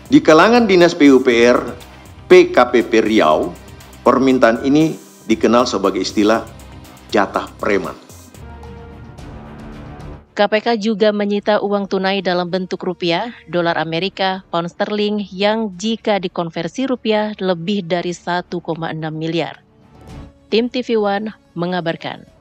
Di kalangan Dinas PUPR PKPP Riau, permintaan ini dikenal sebagai istilah jatah preman. KPK juga menyita uang tunai dalam bentuk rupiah, dolar Amerika, pound sterling yang jika dikonversi rupiah lebih dari 1,6 miliar. Tim TV One mengabarkan.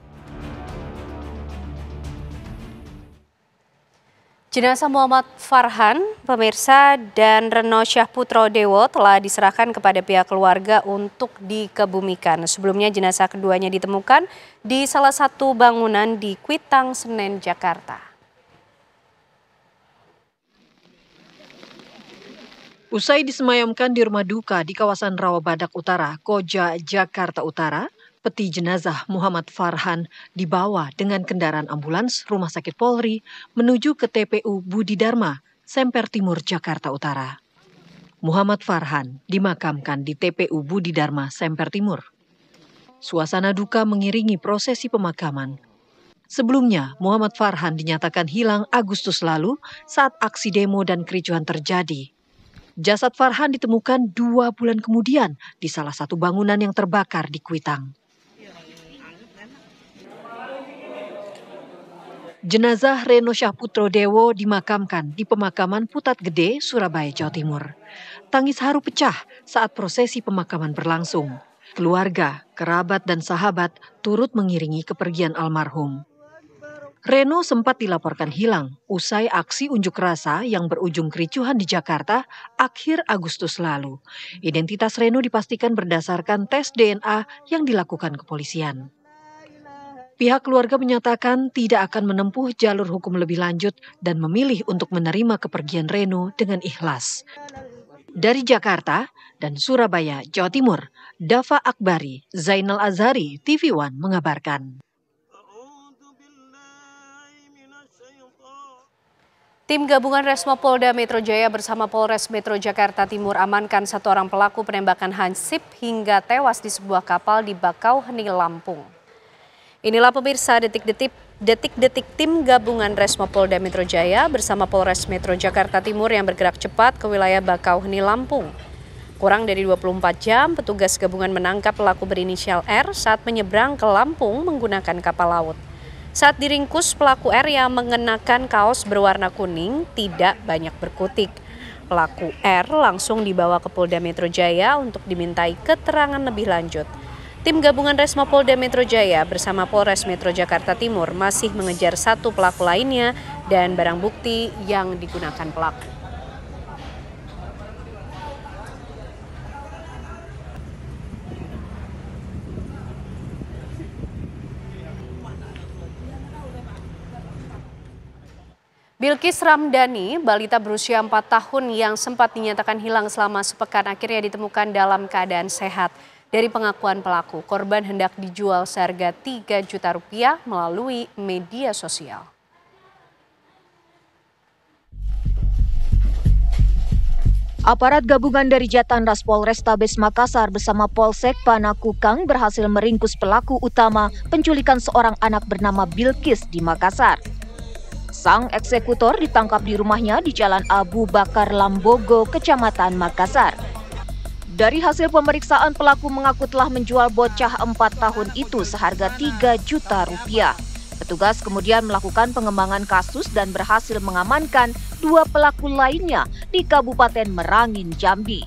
Jenazah Muhammad Farhan, pemirsa, dan Reno Syahputro Dewo telah diserahkan kepada pihak keluarga untuk dikebumikan. Sebelumnya jenazah keduanya ditemukan di salah satu bangunan di Kuitang, Senen, Jakarta. Usai disemayamkan di rumah duka di kawasan Rawabadak Utara, Koja, Jakarta Utara, peti jenazah Muhammad Farhan dibawa dengan kendaraan ambulans Rumah Sakit Polri menuju ke TPU Budi Dharma, Semper Timur, Jakarta Utara. Muhammad Farhan dimakamkan di TPU Budi Dharma, Semper Timur. Suasana duka mengiringi prosesi pemakaman. Sebelumnya, Muhammad Farhan dinyatakan hilang Agustus lalu saat aksi demo dan kericuhan terjadi. Jasad Farhan ditemukan 2 bulan kemudian di salah satu bangunan yang terbakar di Kuitang. Jenazah Reno Syahputro Dewo dimakamkan di pemakaman Putat Gede, Surabaya, Jawa Timur. Tangis haru pecah saat prosesi pemakaman berlangsung. Keluarga, kerabat, dan sahabat turut mengiringi kepergian almarhum. Reno sempat dilaporkan hilang usai aksi unjuk rasa yang berujung kericuhan di Jakarta akhir Agustus lalu. Identitas Reno dipastikan berdasarkan tes DNA yang dilakukan kepolisian. Pihak keluarga menyatakan tidak akan menempuh jalur hukum lebih lanjut dan memilih untuk menerima kepergian Reno dengan ikhlas. Dari Jakarta dan Surabaya, Jawa Timur, Dava Akbari, Zainal Azhari, TV One mengabarkan. Tim gabungan Resmo Polda Metro Jaya bersama Polres Metro Jakarta Timur amankan 1 orang pelaku penembakan hansip hingga tewas di sebuah kapal di Bakauheni, Lampung. Inilah pemirsa detik-detik tim gabungan Resmo Polda Metro Jaya bersama Polres Metro Jakarta Timur yang bergerak cepat ke wilayah Bakauheni, Lampung. Kurang dari 24 jam, petugas gabungan menangkap pelaku berinisial R saat menyeberang ke Lampung menggunakan kapal laut. Saat diringkus, pelaku R yang mengenakan kaos berwarna kuning tidak banyak berkutik. Pelaku R langsung dibawa ke Polda Metro Jaya untuk dimintai keterangan lebih lanjut. Tim gabungan Resmo Polda Metro Jaya bersama Polres Metro Jakarta Timur masih mengejar 1 pelaku lainnya dan barang bukti yang digunakan pelaku. Bilkis Ramdhani, balita berusia 4 tahun yang sempat dinyatakan hilang selama sepekan akhirnya ditemukan dalam keadaan sehat. Dari pengakuan pelaku, korban hendak dijual seharga 3 juta rupiah melalui media sosial. Aparat gabungan dari Jatanras Polrestabes Makassar bersama Polsek Panakukang berhasil meringkus pelaku utama penculikan seorang anak bernama Bilkis di Makassar. Sang eksekutor ditangkap di rumahnya di Jalan Abu Bakar Lambogo, Kecamatan Makassar. Dari hasil pemeriksaan, pelaku mengaku telah menjual bocah 4 tahun itu seharga 3 juta rupiah. Petugas kemudian melakukan pengembangan kasus dan berhasil mengamankan 2 pelaku lainnya di Kabupaten Merangin, Jambi.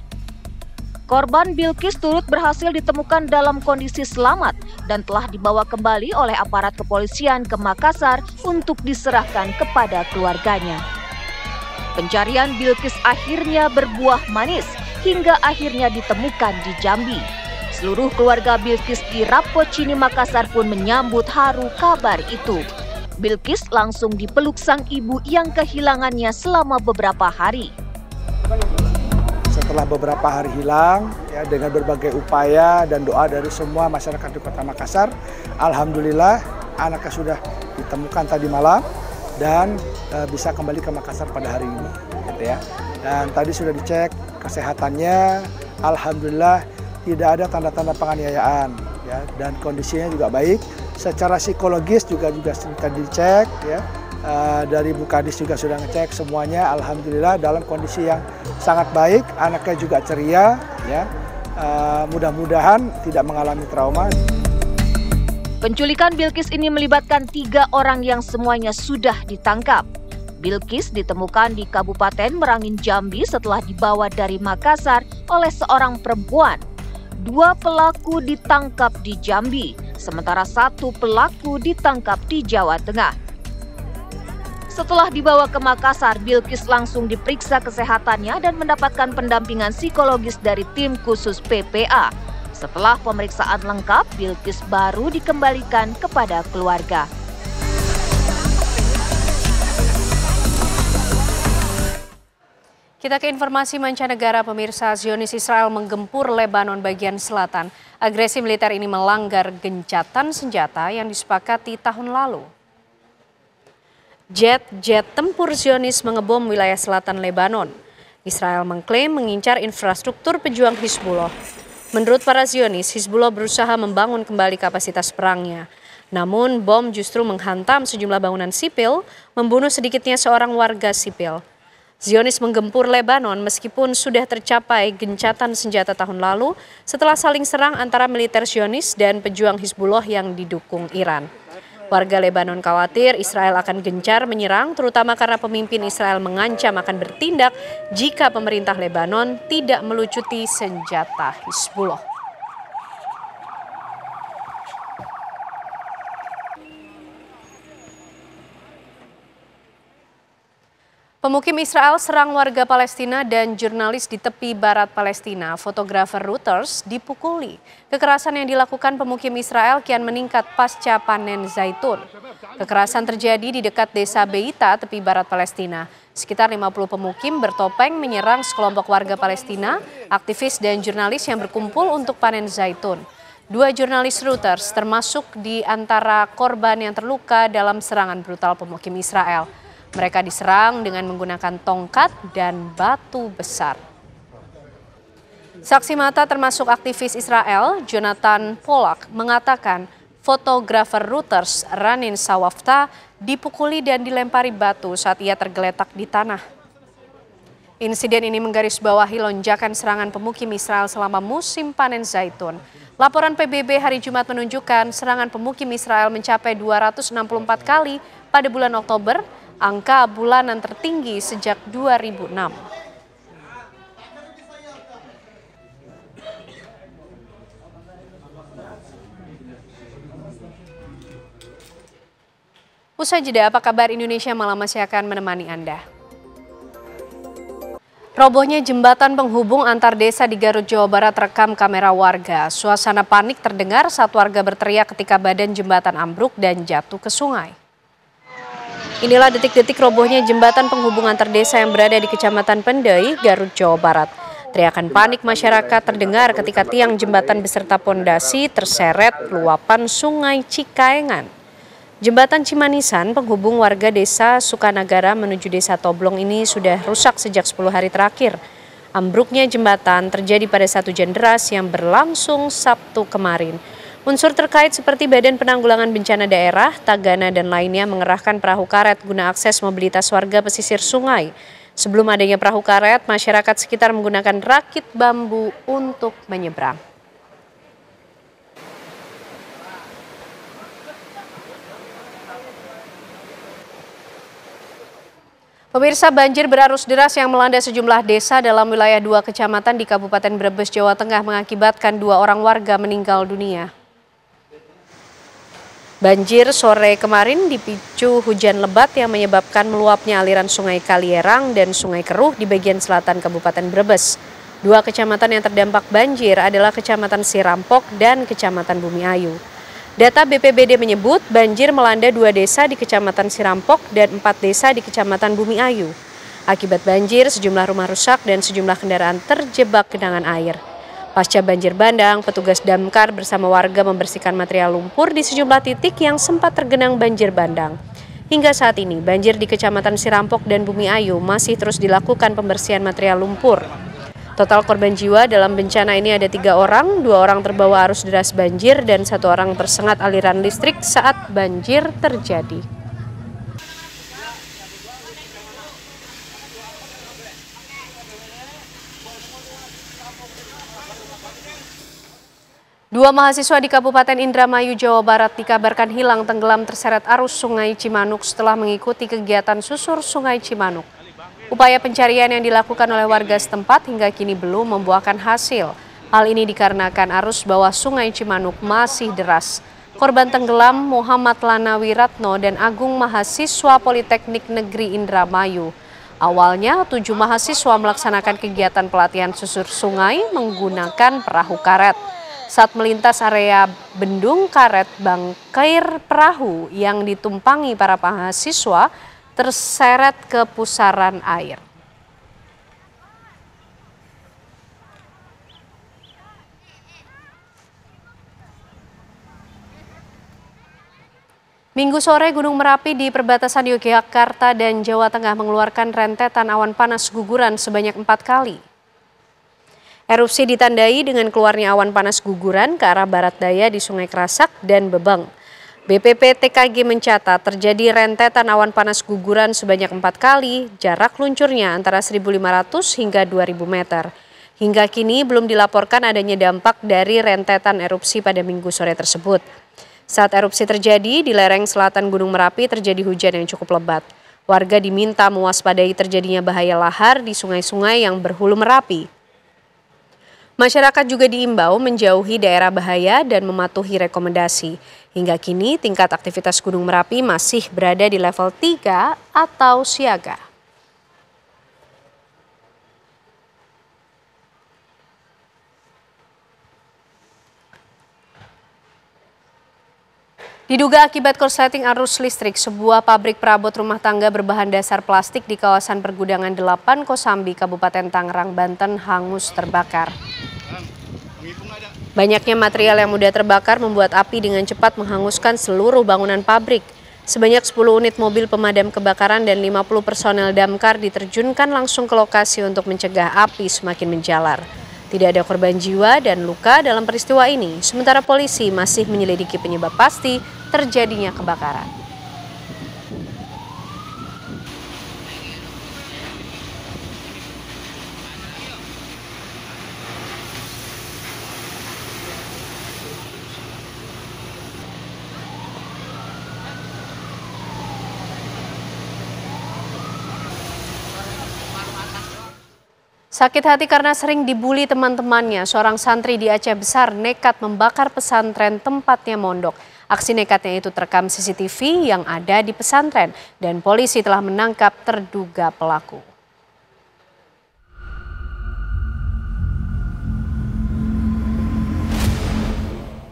Korban Bilkis turut berhasil ditemukan dalam kondisi selamat dan telah dibawa kembali oleh aparat kepolisian ke Makassar untuk diserahkan kepada keluarganya. Pencarian Bilkis akhirnya berbuah manis hingga akhirnya ditemukan di Jambi. Seluruh keluarga Bilkis di Rapocini Makassar pun menyambut haru kabar itu. Bilkis langsung dipeluk sang ibu yang kehilangannya selama beberapa hari. Setelah beberapa hari hilang, ya, dengan berbagai upaya dan doa dari semua masyarakat di Kota Makassar, alhamdulillah anaknya sudah ditemukan tadi malam dan bisa kembali ke Makassar pada hari ini, gitu ya. Dan tadi sudah dicek kesehatannya, alhamdulillah tidak ada tanda-tanda penganiayaan, ya, dan kondisinya juga baik. Secara psikologis juga tadi dicek, ya. Dari Bu Kadis juga sudah ngecek semuanya, alhamdulillah dalam kondisi yang sangat baik, anaknya juga ceria, ya. Mudah-mudahan tidak mengalami trauma. Penculikan Bilkis ini melibatkan 3 orang yang semuanya sudah ditangkap. Bilkis ditemukan di Kabupaten Merangin, Jambi setelah dibawa dari Makassar oleh seorang perempuan. 2 pelaku ditangkap di Jambi, sementara 1 pelaku ditangkap di Jawa Tengah. Setelah dibawa ke Makassar, Bilkis langsung diperiksa kesehatannya dan mendapatkan pendampingan psikologis dari tim khusus PPA. Setelah pemeriksaan lengkap, Bilkis baru dikembalikan kepada keluarga. Kita ke informasi mancanegara, pemirsa. Zionis Israel menggempur Lebanon bagian selatan. Agresi militer ini melanggar gencatan senjata yang disepakati tahun lalu. Jet tempur Zionis mengebom wilayah selatan Lebanon. Israel mengklaim mengincar infrastruktur pejuang Hizbullah. Menurut para Zionis, Hizbullah berusaha membangun kembali kapasitas perangnya. Namun bom justru menghantam sejumlah bangunan sipil, membunuh sedikitnya seorang warga sipil. Zionis menggempur Lebanon meskipun sudah tercapai gencatan senjata tahun lalu setelah saling serang antara militer Zionis dan pejuang Hizbullah yang didukung Iran. Warga Lebanon khawatir Israel akan gencar menyerang, terutama karena pemimpin Israel mengancam akan bertindak jika pemerintah Lebanon tidak melucuti senjata Hizbullah. Pemukim Israel serang warga Palestina dan jurnalis di tepi barat Palestina. Fotografer Reuters dipukuli. Kekerasan yang dilakukan pemukim Israel kian meningkat pasca panen zaitun. Kekerasan terjadi di dekat desa Beita, tepi barat Palestina. Sekitar 50 pemukim bertopeng menyerang sekelompok warga Palestina, aktivis dan jurnalis yang berkumpul untuk panen zaitun. 2 jurnalis Reuters termasuk di antara korban yang terluka dalam serangan brutal pemukim Israel. Mereka diserang dengan menggunakan tongkat dan batu besar. Saksi mata termasuk aktivis Israel, Jonathan Polak, mengatakan fotografer Reuters, Ranin Sawafta, dipukuli dan dilempari batu saat ia tergeletak di tanah. Insiden ini menggarisbawahi lonjakan serangan pemukim Israel selama musim panen zaitun. Laporan PBB hari Jumat menunjukkan serangan pemukim Israel mencapai 264 kali pada bulan Oktober, angka bulanan tertinggi sejak 2006. Usai jeda, apa kabar Indonesia Malam masih akan menemani Anda. Robohnya jembatan penghubung antar desa di Garut, Jawa Barat rekam kamera warga. Suasana panik terdengar saat warga berteriak ketika badan jembatan ambruk dan jatuh ke sungai. Inilah detik-detik robohnya jembatan penghubung antar desa yang berada di Kecamatan Pendai, Garut, Jawa Barat. Teriakan panik masyarakat terdengar ketika tiang jembatan beserta pondasi terseret luapan sungai Cikaengan. Jembatan Cimanisan penghubung warga desa Sukanagara menuju desa Toblong ini sudah rusak sejak 10 hari terakhir. Ambruknya jembatan terjadi pada saat hujan deras yang berlangsung Sabtu kemarin. Unsur terkait seperti Badan Penanggulangan Bencana Daerah, Tagana, dan lainnya mengerahkan perahu karet guna akses mobilitas warga pesisir sungai. Sebelum adanya perahu karet, masyarakat sekitar menggunakan rakit bambu untuk menyeberang. Pemirsa, banjir berarus deras yang melanda sejumlah desa dalam wilayah 2 kecamatan di Kabupaten Brebes, Jawa Tengah mengakibatkan 2 orang warga meninggal dunia. Banjir sore kemarin dipicu hujan lebat yang menyebabkan meluapnya aliran Sungai Kalierang dan Sungai Keruh di bagian selatan Kabupaten Brebes. 2 kecamatan yang terdampak banjir adalah Kecamatan Sirampok dan Kecamatan Bumi Ayu. Data BPBD menyebut banjir melanda 2 desa di Kecamatan Sirampok dan 4 desa di Kecamatan Bumi Ayu. Akibat banjir, sejumlah rumah rusak dan sejumlah kendaraan terjebak genangan air. Pasca banjir bandang, petugas damkar bersama warga membersihkan material lumpur di sejumlah titik yang sempat tergenang banjir bandang. Hingga saat ini, banjir di Kecamatan Sirampok dan Bumi Ayu masih terus dilakukan pembersihan material lumpur. Total korban jiwa dalam bencana ini ada 3 orang, 2 orang terbawa arus deras banjir dan 1 orang tersengat aliran listrik saat banjir terjadi. Dua mahasiswa di Kabupaten Indramayu, Jawa Barat dikabarkan hilang tenggelam terseret arus Sungai Cimanuk setelah mengikuti kegiatan susur Sungai Cimanuk. Upaya pencarian yang dilakukan oleh warga setempat hingga kini belum membuahkan hasil. Hal ini dikarenakan arus bawah Sungai Cimanuk masih deras. Korban tenggelam Muhammad Lana Wiratno dan Agung mahasiswa Politeknik Negeri Indramayu. Awalnya 7 mahasiswa melaksanakan kegiatan pelatihan susur sungai menggunakan perahu karet. Saat melintas area bendung karet, bangkai perahu yang ditumpangi para mahasiswa terseret ke pusaran air. Minggu sore Gunung Merapi di perbatasan Yogyakarta dan Jawa Tengah mengeluarkan rentetan awan panas guguran sebanyak 4 kali. Erupsi ditandai dengan keluarnya awan panas guguran ke arah barat daya di Sungai Kerasak dan Bebeng. BPPTKG mencatat terjadi rentetan awan panas guguran sebanyak 4 kali, jarak luncurnya antara 1.500 hingga 2.000 meter. Hingga kini belum dilaporkan adanya dampak dari rentetan erupsi pada Minggu sore tersebut. Saat erupsi terjadi, di lereng selatan Gunung Merapi terjadi hujan yang cukup lebat. Warga diminta mewaspadai terjadinya bahaya lahar di sungai-sungai yang berhulu Merapi. Masyarakat juga diimbau menjauhi daerah bahaya dan mematuhi rekomendasi. Hingga kini tingkat aktivitas Gunung Merapi masih berada di level 3 atau siaga. Diduga akibat korsleting arus listrik, sebuah pabrik perabot rumah tangga berbahan dasar plastik di kawasan pergudangan 8 Kosambi, Kabupaten Tangerang, Banten hangus terbakar. Banyaknya material yang mudah terbakar membuat api dengan cepat menghanguskan seluruh bangunan pabrik. Sebanyak 10 unit mobil pemadam kebakaran dan 50 personel damkar diterjunkan langsung ke lokasi untuk mencegah api semakin menjalar. Tidak ada korban jiwa dan luka dalam peristiwa ini, sementara polisi masih menyelidiki penyebab pasti terjadinya kebakaran. Sakit hati karena sering dibully teman-temannya, seorang santri di Aceh Besar nekat membakar pesantren tempatnya mondok. Aksi nekatnya itu terekam CCTV yang ada di pesantren dan polisi telah menangkap terduga pelaku.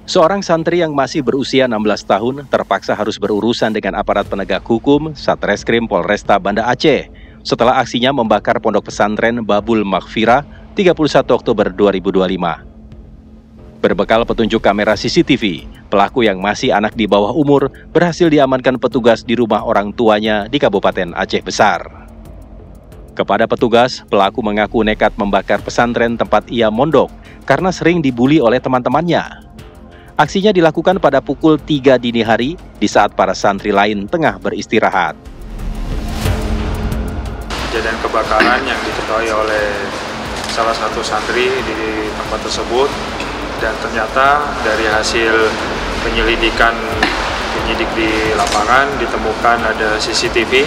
Seorang santri yang masih berusia 16 tahun terpaksa harus berurusan dengan aparat penegak hukum Satreskrim Polresta Banda Aceh setelah aksinya membakar pondok pesantren Babul Maghfirah 31 Oktober 2025. Berbekal petunjuk kamera CCTV, pelaku yang masih anak di bawah umur berhasil diamankan petugas di rumah orang tuanya di Kabupaten Aceh Besar. Kepada petugas, pelaku mengaku nekat membakar pesantren tempat ia mondok karena sering dibuli oleh teman-temannya. Aksinya dilakukan pada pukul 3 dini hari di saat para santri lain tengah beristirahat. Kejadian kebakaran yang diketahui oleh salah satu santri di tempat tersebut, dan ternyata dari hasil penyelidikan penyidik di lapangan ditemukan ada CCTV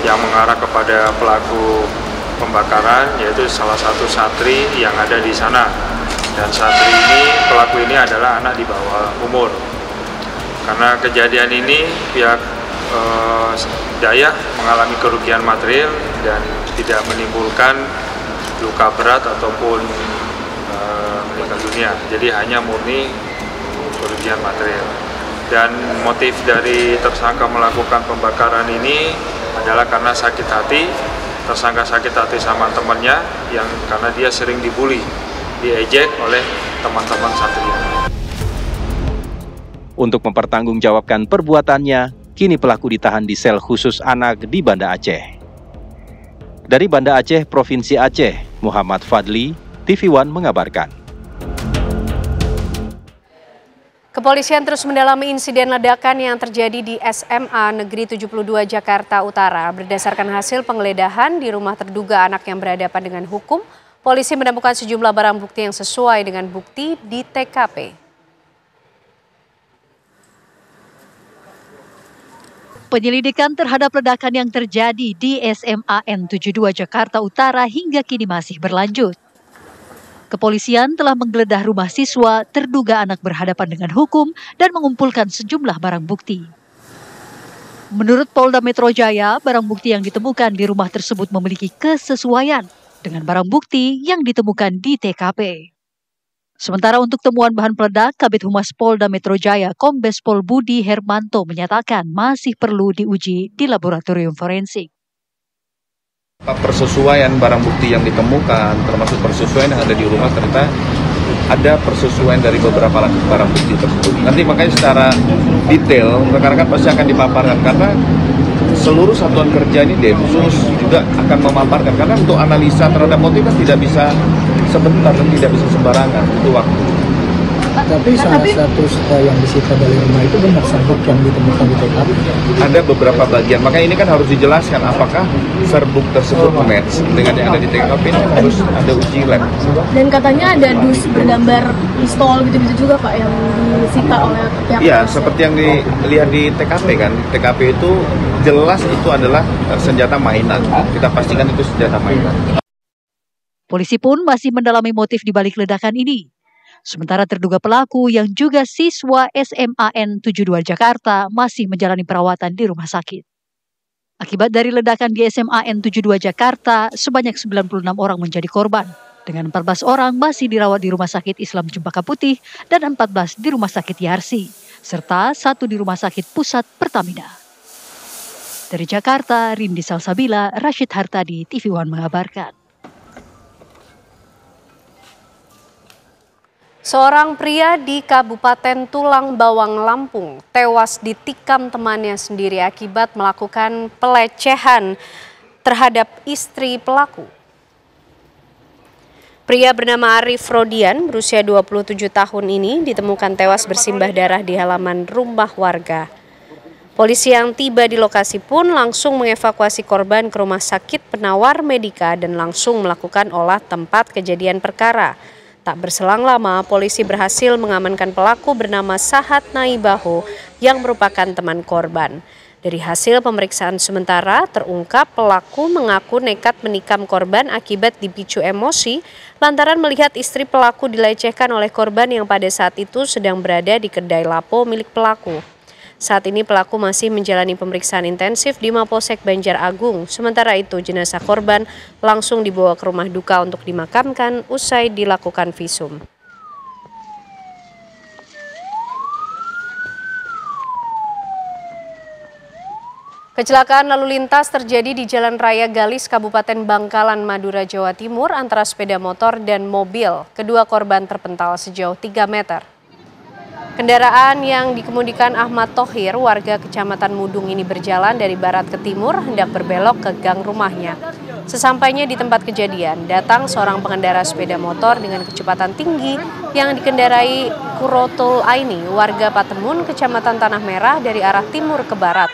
yang mengarah kepada pelaku pembakaran, yaitu salah satu santri yang ada di sana. Dan santri ini, pelaku ini adalah anak di bawah umur. Karena kejadian ini pihak daya mengalami kerugian material dan tidak menimbulkan luka berat ataupun meninggal dunia. Jadi hanya murni kerugian material. Dan motif dari tersangka melakukan pembakaran ini adalah karena sakit hati. Tersangka sakit hati sama temannya yang karena dia sering dibully, diejek oleh teman-teman santri. Untuk mempertanggungjawabkan perbuatannya, kini pelaku ditahan di sel khusus anak di Banda Aceh. Dari Banda Aceh, Provinsi Aceh, Muhammad Fadli, TV One mengabarkan. Kepolisian terus mendalami insiden ledakan yang terjadi di SMA Negeri 72 Jakarta Utara. Berdasarkan hasil penggeledahan di rumah terduga anak yang berhadapan dengan hukum, polisi menemukan sejumlah barang bukti yang sesuai dengan bukti di TKP. Penyelidikan terhadap ledakan yang terjadi di SMA N72 Jakarta Utara hingga kini masih berlanjut. Kepolisian telah menggeledah rumah siswa terduga anak berhadapan dengan hukum dan mengumpulkan sejumlah barang bukti. Menurut Polda Metro Jaya, barang bukti yang ditemukan di rumah tersebut memiliki kesesuaian dengan barang bukti yang ditemukan di TKP. Sementara untuk temuan bahan peledak, Kabid Humas Polda Metro Jaya Kombes Pol Budi Hermanto menyatakan masih perlu diuji di laboratorium forensik. Persesuaian barang bukti yang ditemukan, termasuk persesuaian yang ada di rumah, ternyata ada persesuaian dari beberapa barang bukti tersebut. Nanti makanya secara detail rekan-rekan pasti akan dipaparkan, karena seluruh satuan kerja ini Densus juga akan memaparkan, karena untuk analisa terhadap motif kan tidak bisa sebentar dan tidak bisa sembarangan, itu waktu. Tapi salah satu yang disita dari rumah itu benar serbuk yang ditemukan di TKP. Ada beberapa bagian, makanya ini kan harus dijelaskan apakah serbuk tersebut match dengan yang ada di TKP, ini harus ada uji lab. Dan katanya ada dus bergambar pistol gitu-gitu juga Pak yang disita oleh pihak. Iya, seperti yang dilihat di TKP kan. TKP itu jelas itu adalah senjata mainan. Kita pastikan itu senjata mainan. Polisi pun masih mendalami motif di balik ledakan ini. Sementara terduga pelaku yang juga siswa SMA N72 Jakarta masih menjalani perawatan di rumah sakit. Akibat dari ledakan di SMA N72 Jakarta, sebanyak 96 orang menjadi korban, dengan 14 orang masih dirawat di Rumah Sakit Islam Cempaka Putih dan 14 di Rumah Sakit Yarsi, serta 1 di Rumah Sakit Pusat Pertamina. Dari Jakarta, Rindi Salsabila, Rashid Hartadi, TV One mengabarkan. Seorang pria di Kabupaten Tulang Bawang, Lampung tewas ditikam temannya sendiri akibat melakukan pelecehan terhadap istri pelaku. Pria bernama Arif Rodian berusia 27 tahun ini ditemukan tewas bersimbah darah di halaman rumah warga. Polisi yang tiba di lokasi pun langsung mengevakuasi korban ke rumah sakit penawar Medika dan langsung melakukan olah tempat kejadian perkara. Tak berselang lama, polisi berhasil mengamankan pelaku bernama Sahat Naibaho yang merupakan teman korban. Dari hasil pemeriksaan sementara, terungkap pelaku mengaku nekat menikam korban akibat dipicu emosi lantaran melihat istri pelaku dilecehkan oleh korban yang pada saat itu sedang berada di kedai lapo milik pelaku. Saat ini pelaku masih menjalani pemeriksaan intensif di Mapolsek Banjar Agung. Sementara itu jenazah korban langsung dibawa ke rumah duka untuk dimakamkan usai dilakukan visum. Kecelakaan lalu lintas terjadi di Jalan Raya Galis, Kabupaten Bangkalan, Madura, Jawa Timur antara sepeda motor dan mobil. Kedua korban terpental sejauh 3 meter. Kendaraan yang dikemudikan Ahmad Thohir, warga Kecamatan Mudung ini berjalan dari barat ke timur hendak berbelok ke gang rumahnya. Sesampainya di tempat kejadian, datang seorang pengendara sepeda motor dengan kecepatan tinggi yang dikendarai Kurotul Aini, warga Patemun, Kecamatan Tanah Merah dari arah timur ke barat.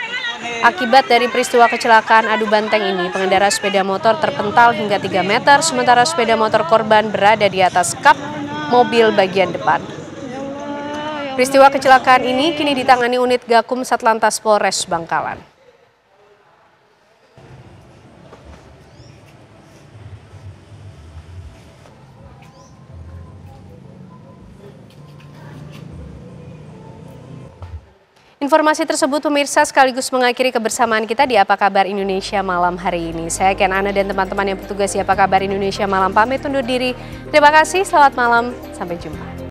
Akibat dari peristiwa kecelakaan adu banteng ini, pengendara sepeda motor terpental hingga 3 meter, sementara sepeda motor korban berada di atas kap mobil bagian depan. Peristiwa kecelakaan ini kini ditangani unit Gakum Satlantas Polres Bangkalan. Informasi tersebut pemirsa sekaligus mengakhiri kebersamaan kita di Apa Kabar Indonesia malam hari ini. Saya Ken Ana dan teman-teman yang bertugas di Apa Kabar Indonesia malam pamit undur diri. Terima kasih, selamat malam, sampai jumpa.